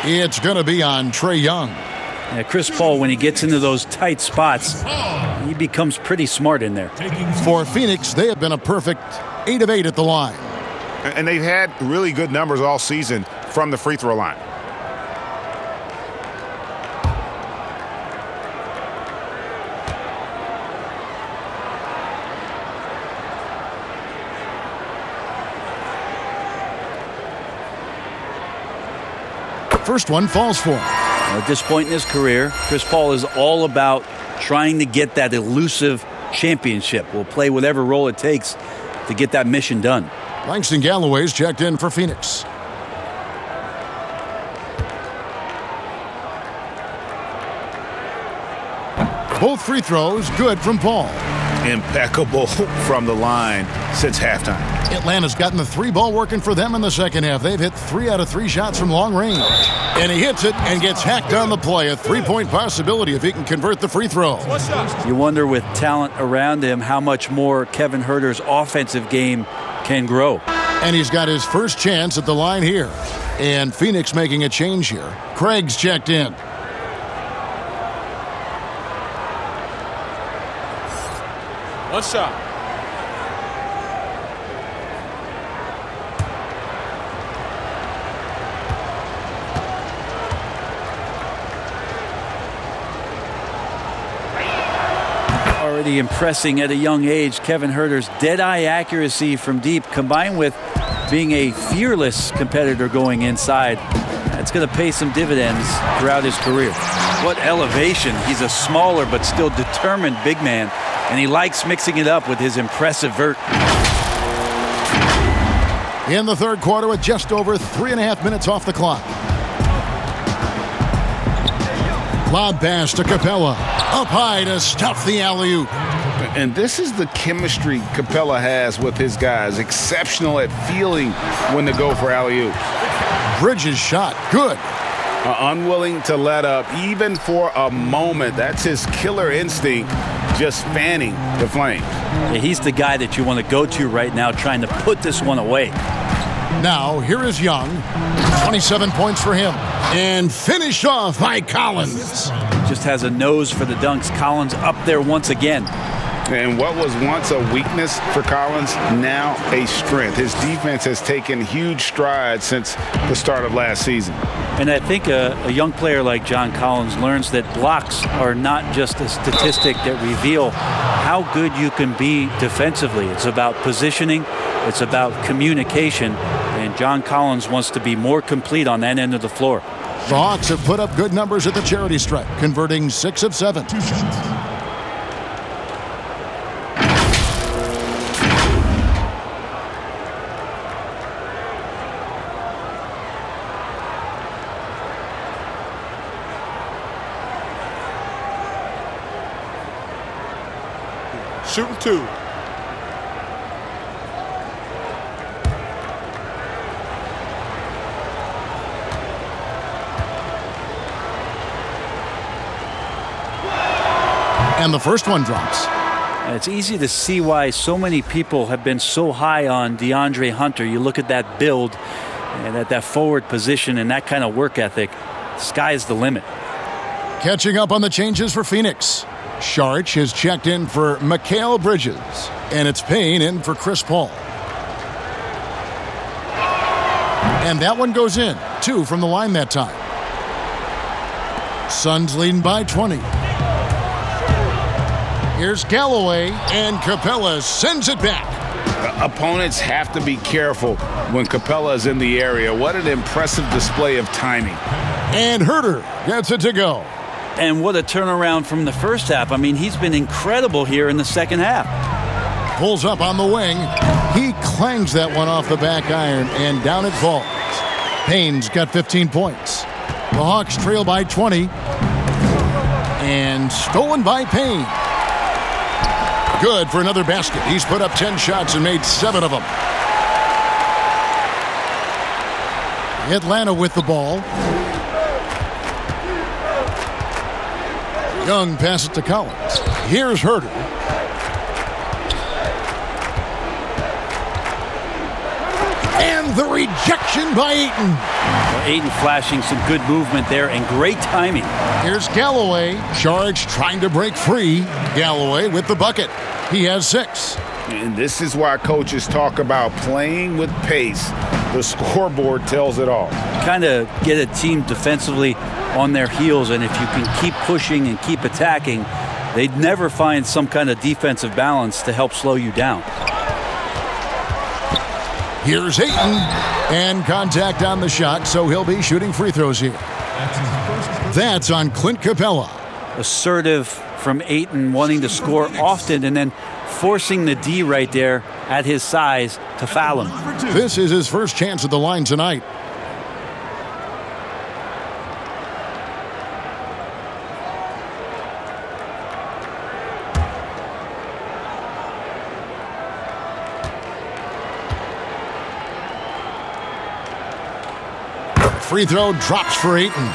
It's going to be on Trae Young. Yeah, Chris Paul, when he gets into those tight spots, he becomes pretty smart in there. For Phoenix, they have been a perfect 8 of 8 at the line. And they've had really good numbers all season from the free throw line. First one falls for him. At this point in his career, Chris Paul is all about trying to get that elusive championship. Will play whatever role it takes to get that mission done. Langston Galloway's checked in for Phoenix. Both free throws good from Paul. Impeccable from the line since halftime. Atlanta's gotten the 3-ball working for them in the second half. They've hit 3 out of 3 shots from long range. And he hits it and gets hacked on the play. A 3-point possibility if he can convert the free throw. You wonder with talent around him how much more Kevin Huerter's offensive game can grow. And he's got his first chance at the line here. And Phoenix making a change here. Craig's checked in. One shot. Already impressing at a young age, Kevin Huerter's dead-eye accuracy from deep, combined with being a fearless competitor going inside. That's going to pay some dividends throughout his career. What elevation. He's a smaller but still determined big man And he likes mixing it up with his impressive vert. In the third quarter with just over 3.5 minutes off the clock. Lob pass to Capella. Up high to stuff the alley-oop. And this is the chemistry Capella has with his guys. Exceptional at feeling when to go for alley-oop. Bridges shot. Good. Unwilling to let up even for a moment. That's his killer instinct, just fanning the flames. Yeah, he's the guy that you want to go to right now, trying to put this one away. Now, here is Young. 27 points for him. And finished off by Collins. Just has a nose for the dunks. Collins up there once again. And what was once a weakness for Collins, now a strength. His defense has taken huge strides since the start of last season. And I think a young player like John Collins learns that blocks are not just a statistic that reveal how good you can be defensively. It's about positioning. It's about communication. And John Collins wants to be more complete on that end of the floor. The Hawks have put up good numbers at the charity stripe, converting 6 of 7. Shooting 2. And the first one drops. It's easy to see why so many people have been so high on DeAndre Hunter. You look at that build and at that forward position and that kind of work ethic. Sky's the limit. Catching up on the changes for Phoenix. Sharch has checked in for Mikal Bridges. And it's Payne in for Chris Paul. And that one goes in. 2 from the line that time. Suns leading by 20. Here's Galloway, and Capella sends it back. Opponents have to be careful when Capella is in the area. What an impressive display of timing. And Herter gets it to go. And what a turnaround from the first half. I mean, he's been incredible here in the second half. Pulls up on the wing. He clangs that one off the back iron, and down it falls. Payne's got 15 points. The Hawks trail by 20. And stolen by Payne. Good for another basket. He's put up 10 shots and made 7 of them. Atlanta with the ball. Young passes it to Collins. Here's Herter. And the rejection by Ayton. Well, Ayton flashing some good movement there and great timing. Here's Galloway. Charge trying to break free. Galloway with the bucket. He has 6. And this is why coaches talk about playing with pace. The scoreboard tells it all. Kind of get a team defensively on their heels, and if you can keep pushing and keep attacking, they'd never find some kind of defensive balance to help slow you down. Here's Ayton, and contact on the shot, so he'll be shooting free throws here. That's on Clint Capella. Assertive from Ayton, wanting to score often and then forcing the D right there at his size to foul him. This is his first chance at the line tonight. Free throw drops for Ayton.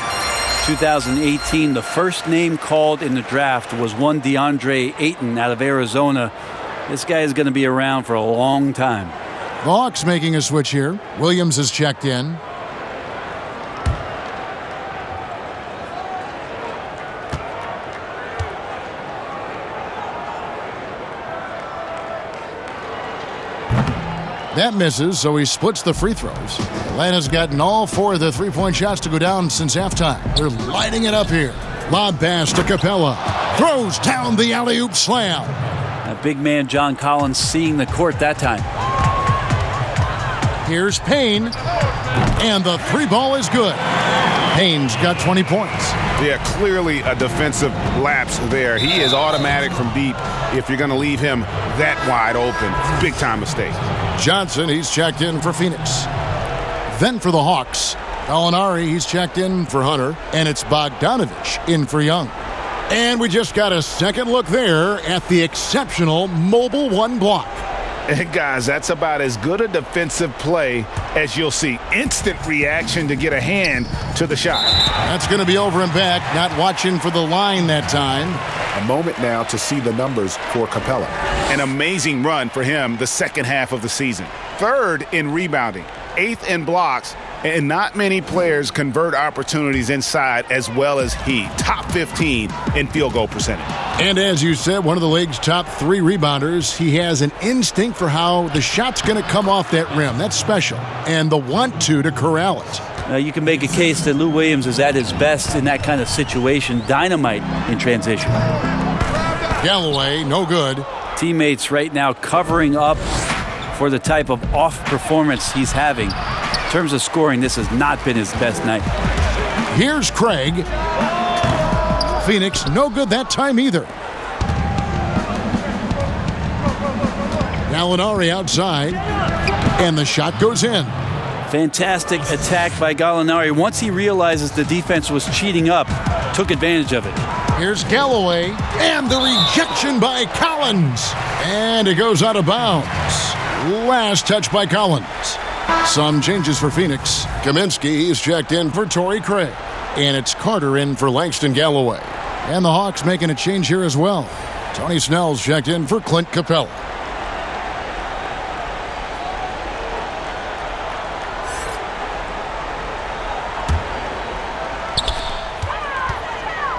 2018, the first name called in the draft was one DeAndre Ayton out of Arizona. This guy is going to be around for a long time. The Hawks making a switch here. Williams has checked in. That misses, so he splits the free throws. Atlanta's gotten all 4 of the three-point shots to go down since halftime. They're lighting it up here. Lob pass to Capella. Throws down the alley-oop slam. A big man John Collins seeing the court that time. Here's Payne, and the 3 ball is good. Payne's got 20 points. Yeah, clearly a defensive lapse there. He is automatic from deep if you're going to leave him that wide open. Big time mistake. Johnson, he's checked in for Phoenix. Then for the Hawks, Gallinari, he's checked in for Hunter, and it's Bogdanovich in for Young. And we just got a second look there at the exceptional mobile one block. And guys, that's about as good a defensive play as you'll see. Instant reaction to get a hand to the shot. That's going to be over and back, not watching for the line that time. A moment now to see the numbers for Capella. An amazing run for him the second half of the season. 3rd in rebounding, 8th in blocks, and not many players convert opportunities inside as well as he. Top 15 in field goal percentage. And as you said, one of the league's top 3 rebounders. He has an instinct for how the shot's going to come off that rim. That's special. And the want to corral it. You can make a case that Lou Williams is at his best in that kind of situation. Dynamite in transition. Galloway, no good. Teammates right now covering up for the type of off performance he's having. In terms of scoring, this has not been his best night. Here's Craig. Phoenix, no good that time either. Gallinari outside, and the shot goes in. Fantastic attack by Gallinari. Once he realizes the defense was cheating up, took advantage of it. Here's Galloway, and the rejection by Collins. And it goes out of bounds. Last touch by Collins. Some changes for Phoenix. Kaminsky is checked in for Torrey Craig. And it's Carter in for Langston Galloway. And the Hawks making a change here as well. Tony Snell's checked in for Clint Capella.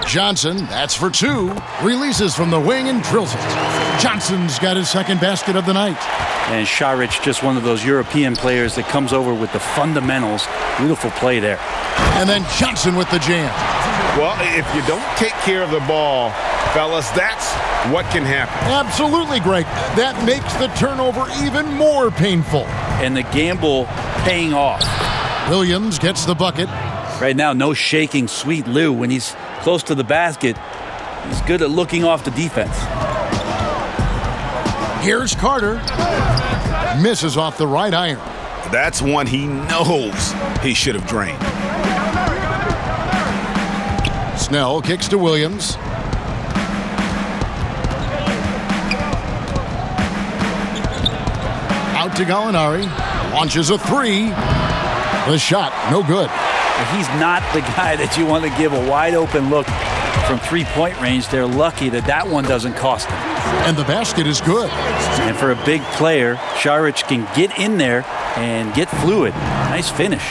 Johnson, that's for 2. Releases from the wing and drills it. Johnson's got his second basket of the night. And Šarić, just one of those European players that comes over with the fundamentals. Beautiful play there. And then Johnson with the jam. Well, if you don't take care of the ball, fellas, that's what can happen. Absolutely, Greg. That makes the turnover even more painful. And the gamble paying off. Williams gets the bucket. Right now, no shaking Sweet Lou. When he's close to the basket, he's good at looking off the defense. Here's Carter. Misses off the right iron. That's one he knows he should have drained. Snell kicks to Williams. Out to Gallinari. Launches a 3. The shot, no good. He's not the guy that you want to give a wide open look from 3-point range. They're lucky that that one doesn't cost them. And the basket is good. And for a big player, Šarić can get in there and get fluid. Nice finish.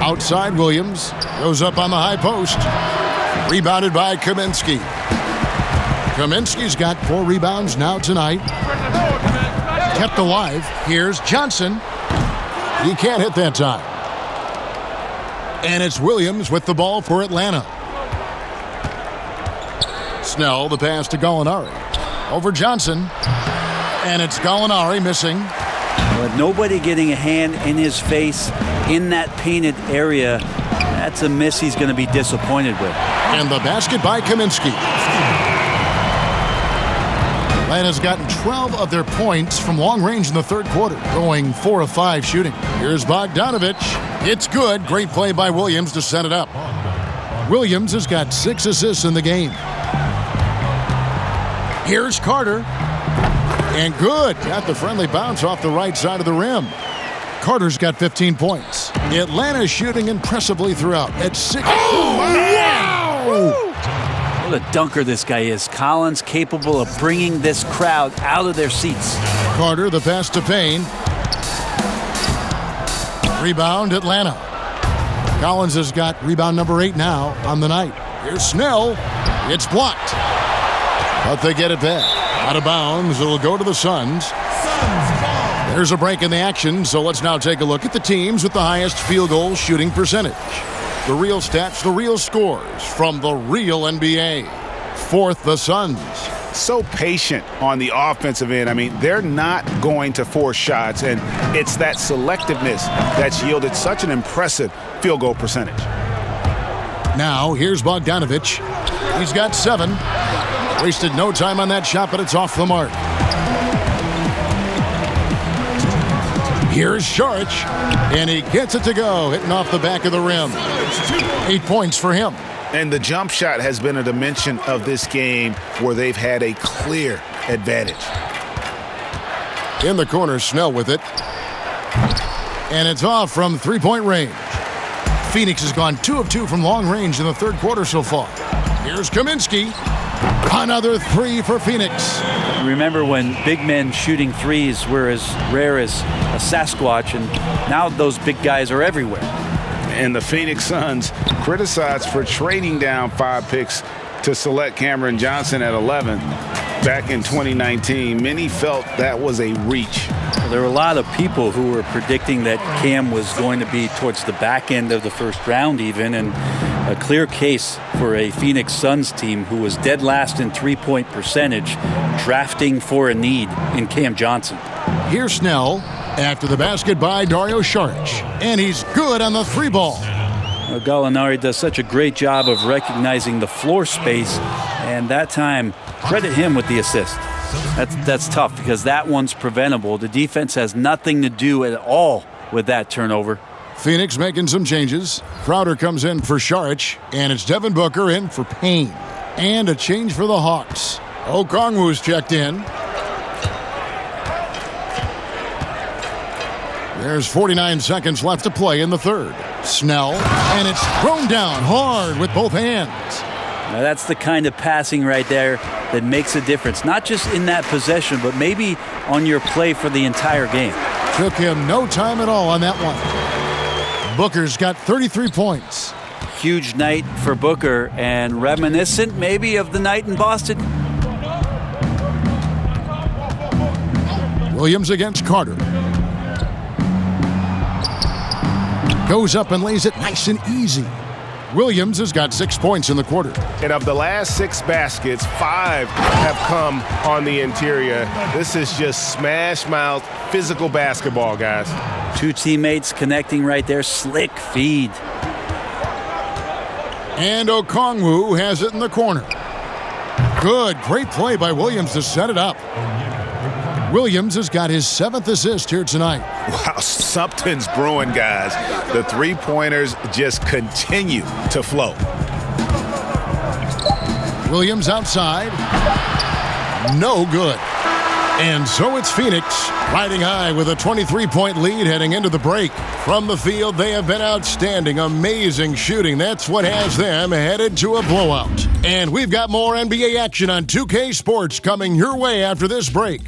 Outside Williams. Goes up on the high post. Rebounded by Kaminsky. Kaminsky's got 4 rebounds now tonight. Kept alive. Here's Johnson. He can't hit that time. And it's Williams with the ball for Atlanta. Snell, the pass to Gallinari. Over Johnson. And it's Gallinari missing. But nobody getting a hand in his face in that painted area. That's a miss he's going to be disappointed with. And the basket by Kaminsky. Atlanta's gotten 12 of their points from long range in the third quarter, going 4 of 5 shooting. Here's Bogdanovich. It's good. Great play by Williams to set it up. Williams has got 6 assists in the game. Here's Carter. And good. Got the friendly bounce off the right side of the rim. Carter's got 15 points. Atlanta's shooting impressively throughout at 6. Oh, wow! What a dunker this guy is. Collins capable of bringing this crowd out of their seats. Carter, the pass to Payne. Rebound, Atlanta. Collins has got rebound number 8 now on the night. Here's Snell. It's blocked. But they get it back. Out of bounds. It'll go to the Suns. There's a break in the action, so let's now take a look at the teams with the highest field goal shooting percentage. The real stats, the real scores from the real NBA. 4th, the Suns. so patient on the offensive end. I mean, they're not going to force shots, and it's that selectiveness that's yielded such an impressive field goal percentage. Now, here's Bogdanovich. He's got 7. Wasted no time on that shot, but it's off the mark. Here's Saric, and he gets it to go, hitting off the back of the rim. 8 points for him. And the jump shot has been a dimension of this game where they've had a clear advantage. In the corner, Snell with it. And it's off from three-point range. Phoenix has gone 2 of 2 from long range in the third quarter so far. Here's Kaminsky. Another 3 for Phoenix. Remember when big men shooting threes were as rare as a Sasquatch, and now those big guys are everywhere. And the Phoenix Suns criticized for trading down 5 picks to select Cameron Johnson at 11 back in 2019. Many felt that was a reach. There were a lot of people who were predicting that Cam was going to be towards the back end of the first round even, and a clear case for a Phoenix Suns team who was dead last in three-point percentage, drafting for a need in Cam Johnson. Here's Snell after the basket by Dario Saric, and he's good on the 3 ball. Gallinari does such a great job of recognizing the floor space, and that time, credit him with the assist. That's tough because that one's preventable. The defense has nothing to do at all with that turnover. Phoenix making some changes. Crowder comes in for Saric, and it's Devin Booker in for Payne. And a change for the Hawks. Okongwu's checked in. There's 49 seconds left to play in the third. Snell, and it's thrown down hard with both hands. Now that's the kind of passing right there that makes a difference, not just in that possession, but maybe on your play for the entire game. Took him no time at all on that one. Booker's got 33 points. Huge night for Booker, and reminiscent maybe of the night in Boston. Williams against Carter. Goes up and lays it nice and easy. Williams has got 6 points in the quarter. And of the last 6 baskets, 5 have come on the interior. This is just smash mouth, physical basketball, guys. 2 teammates connecting right there. Slick feed. And Okongwu has it in the corner. Good, great play by Williams to set it up. Williams has got his 7th assist here tonight. Wow, something's brewing, guys. The three-pointers just continue to flow. Williams outside. No good. And so it's Phoenix riding high with a 23-point lead heading into the break. From the field, they have been outstanding. Amazing shooting. That's what has them headed to a blowout. And we've got more NBA action on 2K Sports coming your way after this break.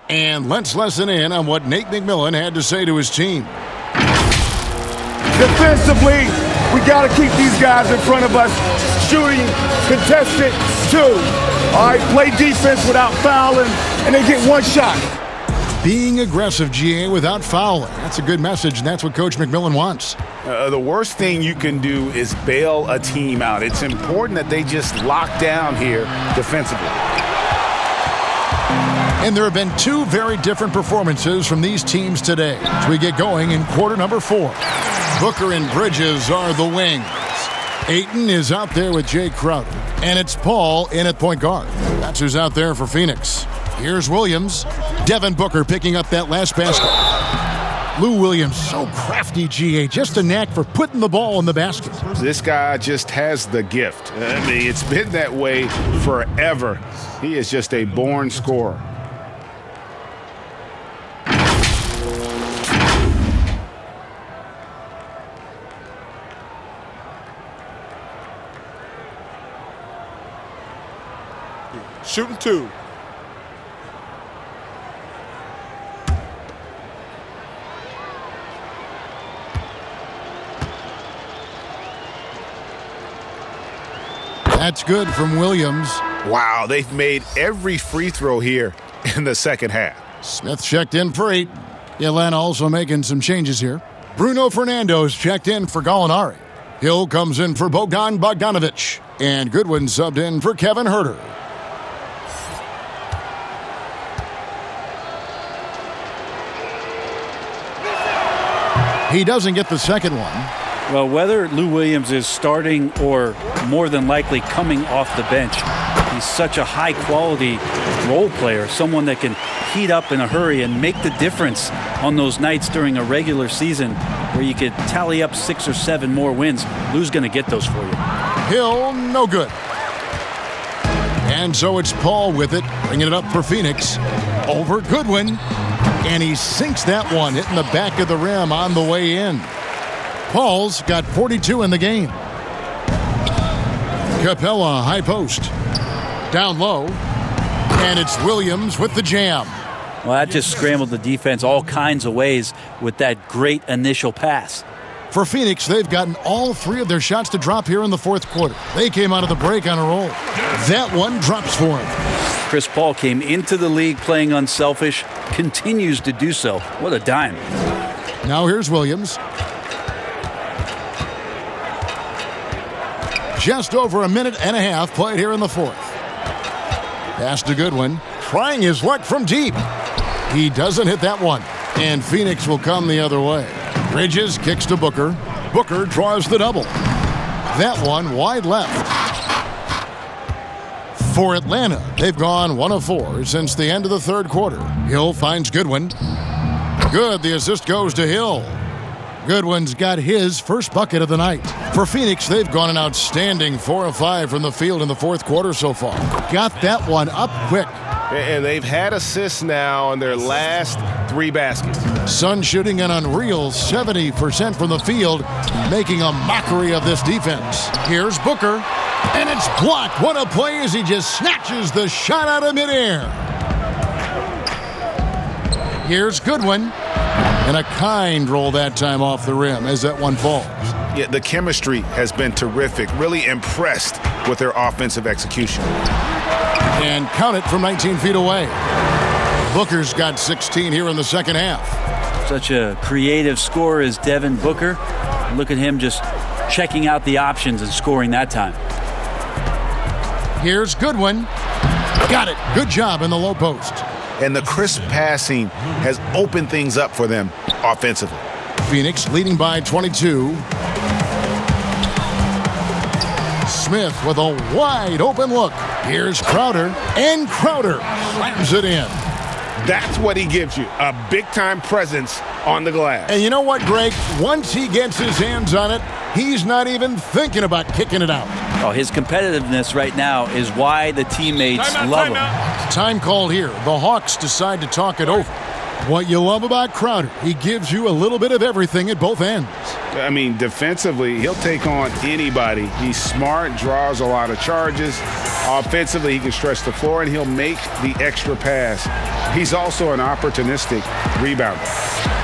And let's listen in on what Nate McMillan had to say to his team. Defensively, we got to keep these guys in front of us. Shooting, contested, 2. All right, play defense without fouling, and they get 1 shot. Being aggressive, GA, without fouling. That's a good message, and that's what Coach McMillan wants. The worst thing you can do is bail a team out. It's important that they just lock down here defensively. And there have been 2 very different performances from these teams today as we get going in quarter number 4. Booker and Bridges are the wings. Ayton is out there with Jay Crowder. And it's Paul in at point guard. That's who's out there for Phoenix. Here's Williams. Devin Booker picking up that last basket. Lou Williams, so crafty, GA. Just a knack for putting the ball in the basket. This guy just has the gift. I mean, it's been that way forever. He is just a born scorer. Shooting 2. That's good from Williams. Wow, they've made every free throw here in the second half. Smith checked in for 8. Atlanta also making some changes here. Bruno Fernando's checked in for Gallinari. Hill comes in for Bogdan Bogdanovic. And Goodwin subbed in for Kevin Huerter. He doesn't get the second one. Well, whether Lou Williams is starting or more than likely coming off the bench, he's such a high-quality role player, someone that can heat up in a hurry and make the difference on those nights during a regular season where you could tally up 6 or 7 more wins. Lou's going to get those for you. Hill, no good. And so it's Paul with it, bringing it up for Phoenix. Over Goodwin. And he sinks that one, hitting the back of the rim on the way in. Paul's got 42 in the game. Capella, high post. Down low. And it's Williams with the jam. Well, that just scrambled the defense all kinds of ways with that great initial pass. For Phoenix, they've gotten all 3 of their shots to drop here in the fourth quarter. They came out of the break on a roll. That one drops for him. Chris Paul came into the league playing unselfish, continues to do so. What a dime. Now here's Williams. Just over a minute and a half played here in the fourth. Pass to Goodwin, trying his luck from deep. He doesn't hit that one, and Phoenix will come the other way. Bridges kicks to Booker. Booker draws the double. That one wide left. For Atlanta, they've gone 1 of 4 since the end of the third quarter. Hill finds Goodwin. Good, the assist goes to Hill. Goodwin's got his first bucket of the night. For Phoenix, they've gone an outstanding 4 of 5 from the field in the fourth quarter so far. Got that one up quick. And they've had assists now on their last 3 baskets. Sun shooting an unreal 70% from the field, making a mockery of this defense. Here's Booker, and it's blocked. What a play as he just snatches the shot out of midair. Here's Goodwin, and a kind roll that time off the rim as that one falls. Yeah, the chemistry has been terrific. Really impressed with their offensive execution. And count it from 19 feet away. Booker's got 16 here in the second half. Such a creative scorer is Devin Booker. Look at him just checking out the options and scoring that time. Here's Goodwin. Got it. Good job in the low post. And the crisp passing has opened things up for them offensively. Phoenix leading by 22. Smith with a wide open look. Here's Crowder, and Crowder slams it in. That's what he gives you, a big-time presence on the glass. And you know what, Greg? Once he gets his hands on it, he's not even thinking about kicking it out. Oh, his competitiveness right now is why the teammates love him. Time called here. The Hawks decide to talk it over. What you love about Crowder, he gives you a little bit of everything at both ends. I mean, defensively, he'll take on anybody. He's smart, draws a lot of charges. Offensively, he can stretch the floor, and he'll make the extra pass. He's also an opportunistic rebounder.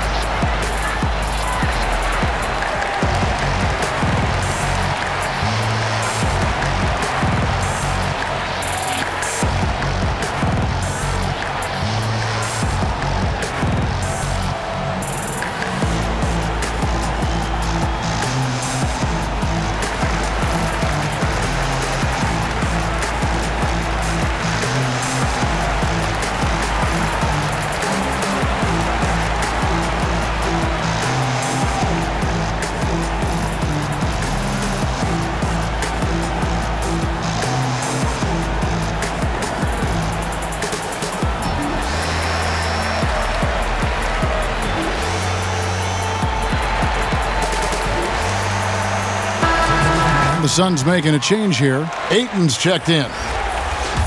The Suns making a change here. Ayton's checked in.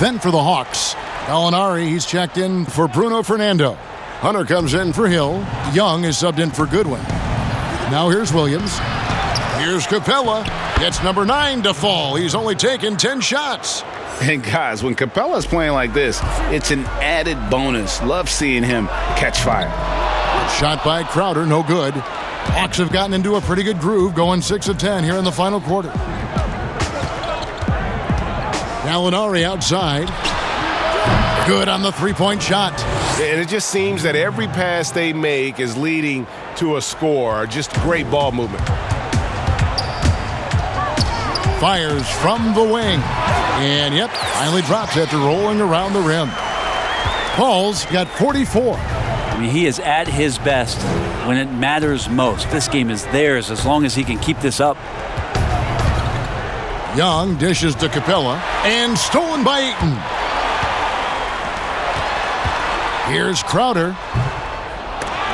Then for the Hawks, Gallinari, he's checked in for Bruno Fernando. Hunter comes in for Hill. Young is subbed in for Goodwin. Now here's Williams. Here's Capella. Gets number 9 to fall. He's only taken 10 shots. And guys, when Capella's playing like this, it's an added bonus. Love seeing him catch fire. Shot by Crowder, no good. Hawks have gotten into a pretty good groove, going 6 of 10 here in the final quarter. Gallinari outside. Good on the three-point shot. And it just seems that every pass they make is leading to a score. Just great ball movement. Fires from the wing. And yep, finally drops after rolling around the rim. Paul's got 44. I mean, he is at his best when it matters most. This game is theirs as long as he can keep this up. Young dishes to Capella and stolen by Ayton. Here's Crowder.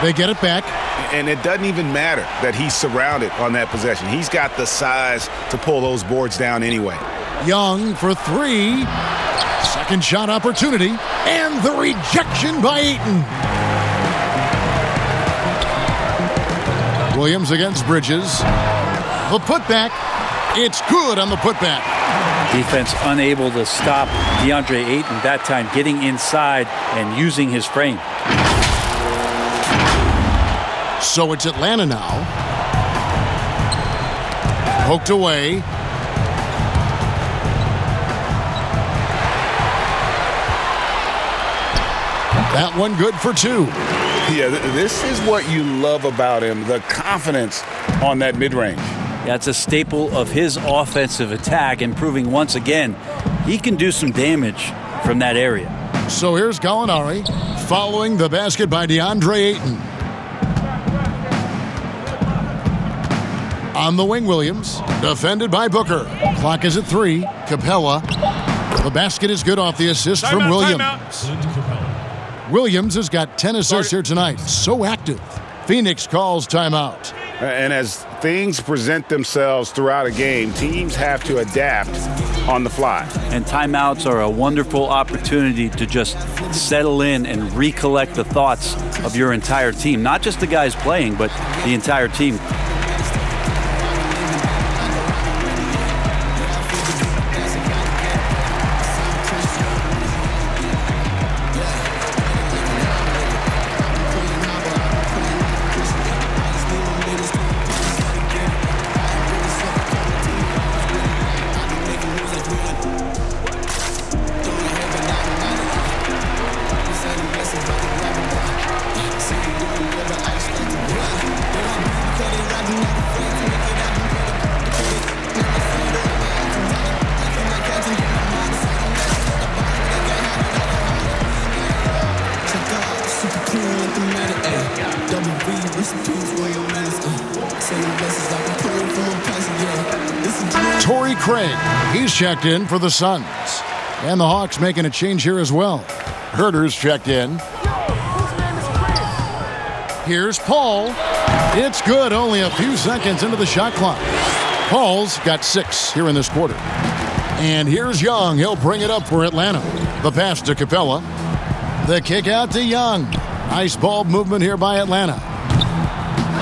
They get it back. And it doesn't even matter that he's surrounded on that possession. He's got the size to pull those boards down anyway. Young for 3. Second shot opportunity. And the rejection by Ayton. Williams against Bridges. The putback. It's good on the putback. Defense unable to stop DeAndre Ayton that time, getting inside and using his frame. So it's Atlanta now. Poked away. That one good for 2. Yeah, this is what you love about him, the confidence on that mid-range. That's a staple of his offensive attack, and proving once again he can do some damage from that area. So here's Gallinari following the basket by DeAndre Ayton. On the wing, Williams, defended by Booker. Clock is at 3. Capella. The basket is good off the assist from Williams. Williams has got 10 assists here tonight. So active. Phoenix calls timeout. And as things present themselves throughout a game, teams have to adapt on the fly. And timeouts are a wonderful opportunity to just settle in and recollect the thoughts of your entire team. Not just the guys playing, but the entire team. Trae, he's checked in for the Suns. And the Hawks making a change here as well. Herter's checked in. Here's Paul. It's good, only a few seconds into the shot clock. Paul's got 6 here in this quarter. And here's Young. He'll bring it up for Atlanta. The pass to Capella. The kick out to Young. Nice ball movement here by Atlanta.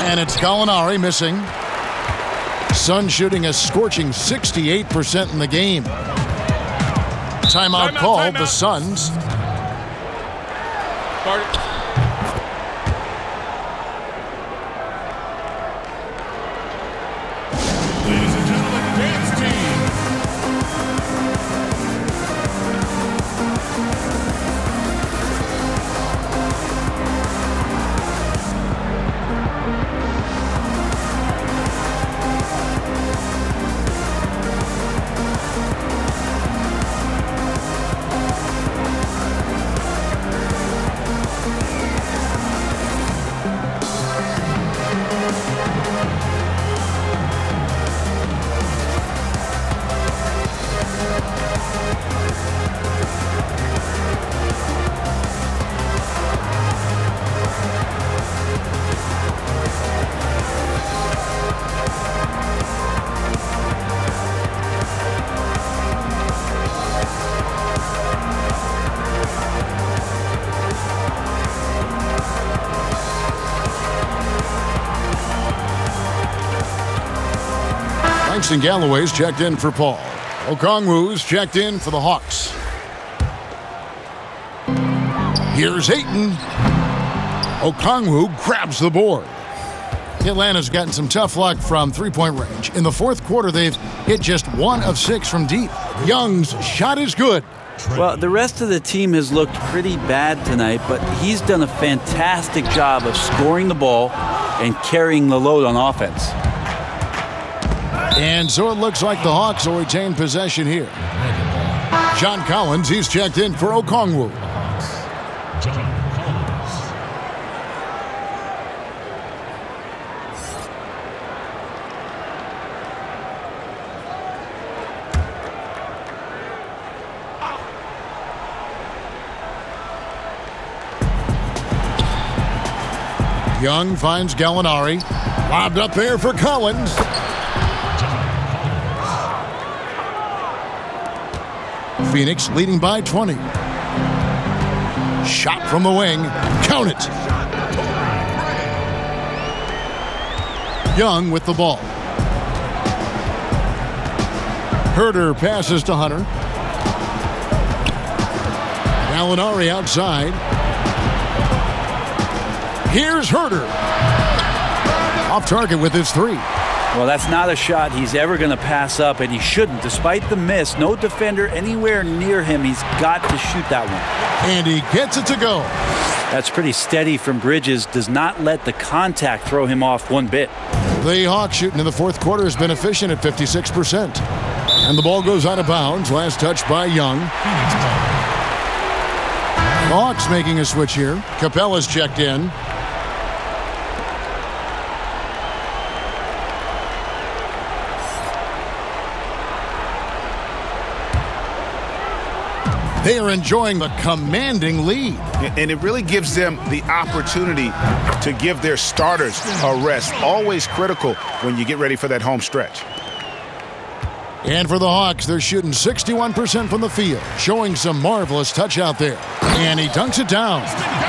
And it's Gallinari missing. Suns shooting a scorching 68% in the game. Timeout called. The Suns. Ladies and gentlemen, dance team. Jackson Galloway's checked in for Paul. Okongwu's checked in for the Hawks. Here's Ayton. Okongwu grabs the board. Atlanta's gotten some tough luck from three-point range. In the fourth quarter, they've hit just 1 of 6 from deep. Young's shot is good. Well, the rest of the team has looked pretty bad tonight, but he's done a fantastic job of scoring the ball and carrying the load on offense. And so it looks like the Hawks will retain possession here. John Collins, he's checked in for Okongwu. Young finds Gallinari. Lobbed up there for Collins. Phoenix leading by 20. Shot from the wing. Count it. Young with the ball. Herter passes to Hunter. Gallinari outside. Here's Herter. Off target with his 3. Well, that's not a shot he's ever going to pass up, and he shouldn't. Despite the miss, no defender anywhere near him. He's got to shoot that one. And he gets it to go. That's pretty steady from Bridges. Does not let the contact throw him off one bit. The Hawks shooting in the fourth quarter has been efficient at 56%. And the ball goes out of bounds. Last touch by Young. The Hawks making a switch here. Capella's checked in. They are enjoying the commanding lead. And it really gives them the opportunity to give their starters a rest. Always critical when you get ready for that home stretch. And for the Hawks, they're shooting 61% from the field, showing some marvelous touch out there. And he dunks it down.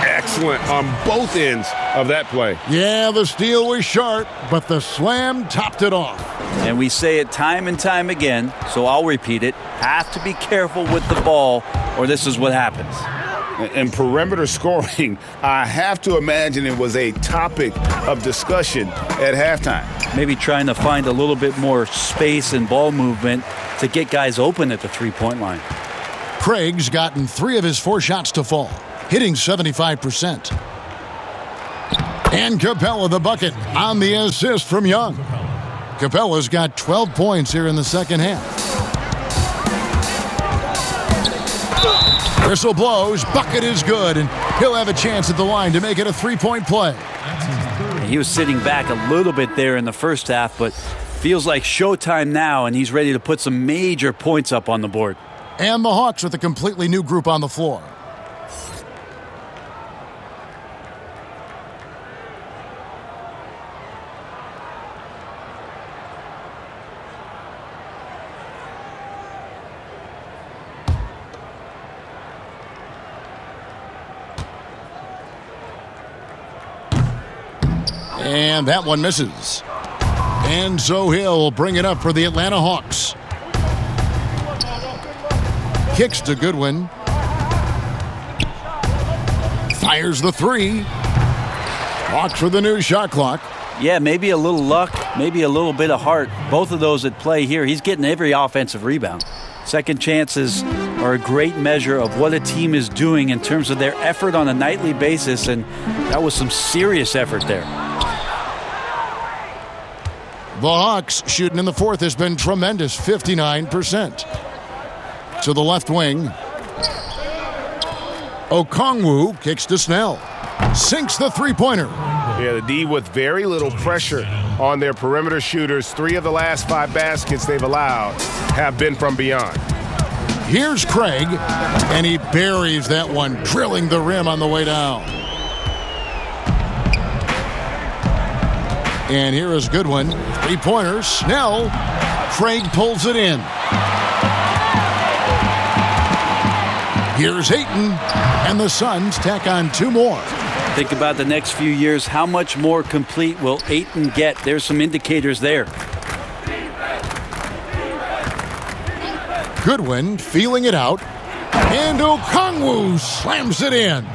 Excellent on both ends of that play. Yeah, the steal was sharp, but the slam topped it off. And we say it time and time again, so I'll repeat it. Have to be careful with the ball, or this is what happens. And perimeter scoring, I have to imagine it was a topic of discussion at halftime. Maybe trying to find a little bit more space and ball movement to get guys open at the three-point line. Craig's gotten 3 of his 4 shots to fall, hitting 75%. And Capella the bucket on the assist from Young. Capella's got 12 points here in the second half. Whistle blows, bucket is good, and he'll have a chance at the line to make it a 3-point play. He was sitting back a little bit there in the first half, but feels like showtime now, and he's ready to put some major points up on the board. And the Hawks with a completely new group on the floor. And that one misses. And so he'll bring it up for the Atlanta Hawks. Kicks to Goodwin. Fires the 3. Hawks for the new shot clock. Yeah, maybe a little luck, maybe a little bit of heart. Both of those at play here. He's getting every offensive rebound. Second chances are a great measure of what a team is doing in terms of their effort on a nightly basis, and that was some serious effort there. The Hawks shooting in the fourth has been tremendous, 59%. To the left wing. Okongwu kicks to Snell. Sinks the three-pointer. Yeah, the D with very little pressure on their perimeter shooters. 3 of the last 5 baskets they've allowed have been from beyond. Here's Craig, and he buries that one, drilling the rim on the way down. And here is Goodwin. 3-pointer. Snell. Craig pulls it in. Here's Ayton. And the Suns tack on 2 more. Think about the next few years. How much more complete will Ayton get? There's some indicators there. Goodwin feeling it out. And Okongwu slams it in.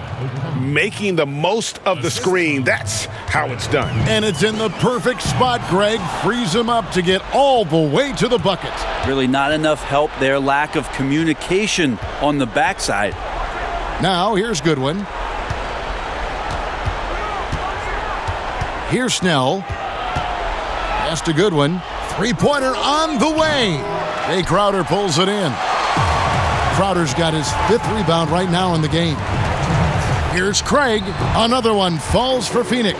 Making the most of the screen. That's how it's done. And it's in the perfect spot. Greg frees him up to get all the way to the bucket. Really not enough help there. Lack of communication on the backside. Now here's Goodwin. Here's Snell. Pass to Goodwin. Three-pointer on the way. Jay Crowder pulls it in. Crowder's got his 5th rebound right now in the game. Here's Craig. Another one falls for Phoenix.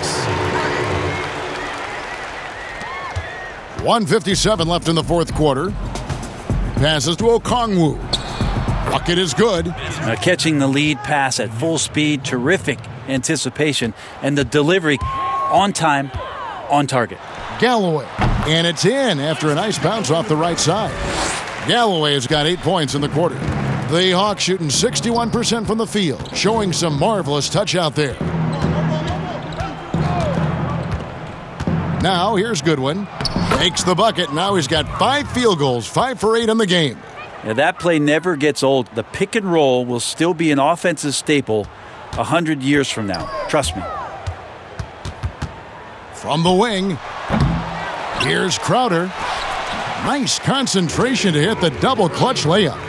1:57 left in the 4th quarter. Passes to Okongwu. Bucket is good. Catching the lead pass at full speed. Terrific anticipation. And the delivery on time, on target. Galloway. And it's in after a nice bounce off the right side. Galloway has got 8 points in the quarter. The Hawks shooting 61% from the field, showing some marvelous touch out there. Now here's Goodwin. Makes the bucket. Now he's got 5 field goals, 5 for 8 in the game. Yeah, that play never gets old. The pick and roll will still be an offensive staple 100 years from now. Trust me. From the wing, here's Crowder. Nice concentration to hit the double clutch layup.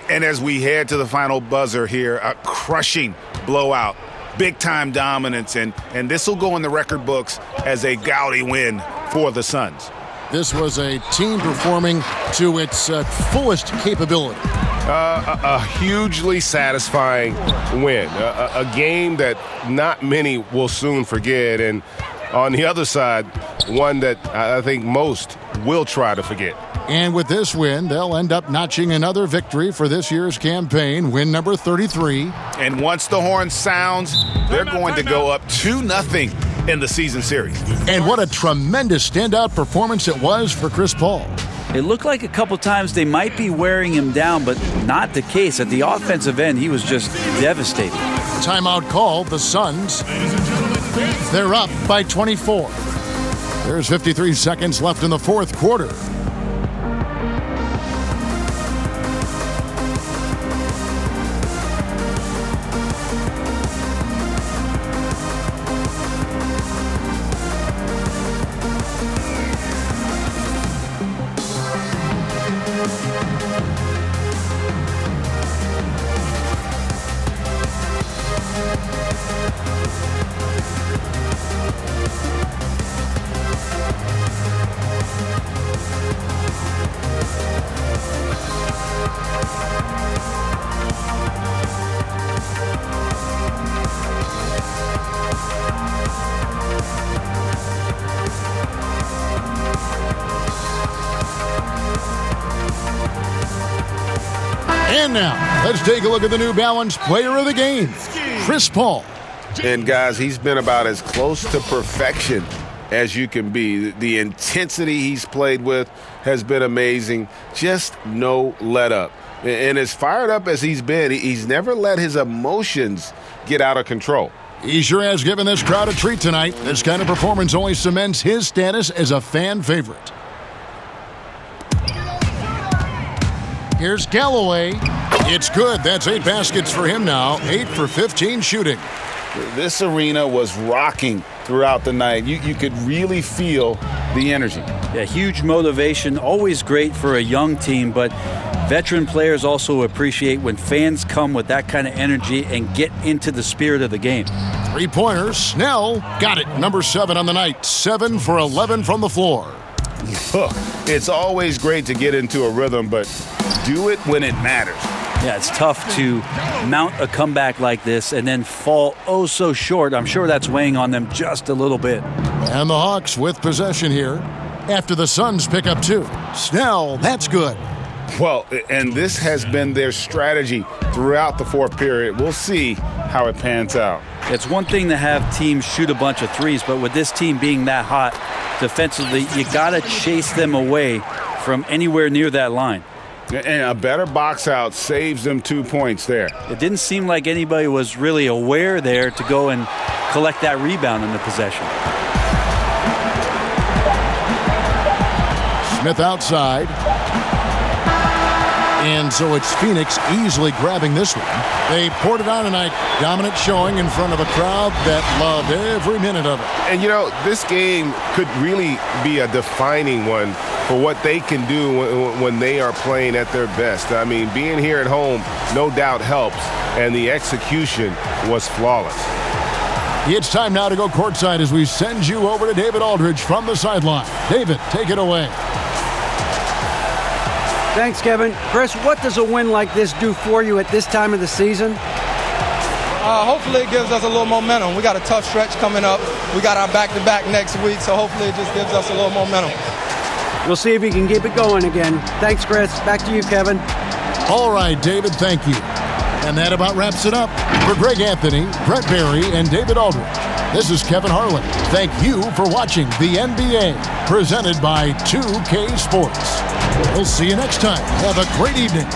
And as we head to the final buzzer here, a crushing blowout, big-time dominance, and this will go in the record books as a gaudy win for the Suns. This was a team performing to its fullest capability. A hugely satisfying win, a game that not many will soon forget, and on the other side, one that I think most will try to forget. And with this win, they'll end up notching another victory for this year's campaign, win number 33. And once the horn sounds, they're going to go up 2-0 in the season series. And what a tremendous standout performance it was for Chris Paul. It looked like a couple times they might be wearing him down, but not the case. At the offensive end, he was just devastating. Timeout call, the Suns. They're up by 24. There's 53 seconds left in the 4th quarter. And now, let's take a look at the New Balance Player of the Game, Chris Paul. And guys, he's been about as close to perfection as you can be. The intensity he's played with has been amazing. Just no let up. And as fired up as he's been, he's never let his emotions get out of control. He sure has given this crowd a treat tonight. This kind of performance only cements his status as a fan favorite. Here's Galloway. It's good. That's 8 baskets for him now. 8 for 15 shooting. This arena was rocking throughout the night. You could really feel the energy. Yeah, huge motivation. Always great for a young team, but veteran players also appreciate when fans come with that kind of energy and get into the spirit of the game. 3-pointers. Snell got it. Number 7 on the night. 7 for 11 from the floor. Look, it's always great to get into a rhythm, but do it when it matters. Yeah, it's tough to mount a comeback like this and then fall oh so short. I'm sure that's weighing on them just a little bit. And the Hawks with possession here after the Suns pick up 2. Snell, that's good. Well, and this has been their strategy throughout the 4th period. We'll see how it pans out. It's one thing to have teams shoot a bunch of threes, but with this team being that hot defensively, you got to chase them away from anywhere near that line. And a better box out saves them 2 points there. It didn't seem like anybody was really aware there to go and collect that rebound in the possession. Smith outside. And so it's Phoenix easily grabbing this one. They poured it on tonight. Dominant showing in front of a crowd that loved every minute of it. And, you know, this game could really be a defining one for what they can do when they are playing at their best. I mean, being here at home no doubt helps, and the execution was flawless. It's time now to go courtside as we send you over to David Aldridge from the sideline. David, take it away. Thanks, Kevin. Chris, what does a win like this do for you at this time of the season? Hopefully it gives us a little momentum. We got a tough stretch coming up. We got our back-to-back next week, so hopefully it just gives us a little momentum. We'll see if we can keep it going again. Thanks, Chris. Back to you, Kevin. All right, David, thank you. And that about wraps it up. For Greg Anthony, Brett Barry, and David Aldridge, this is Kevin Harlan. Thank you for watching the NBA, presented by 2K Sports. We'll see you next time. Have a great evening.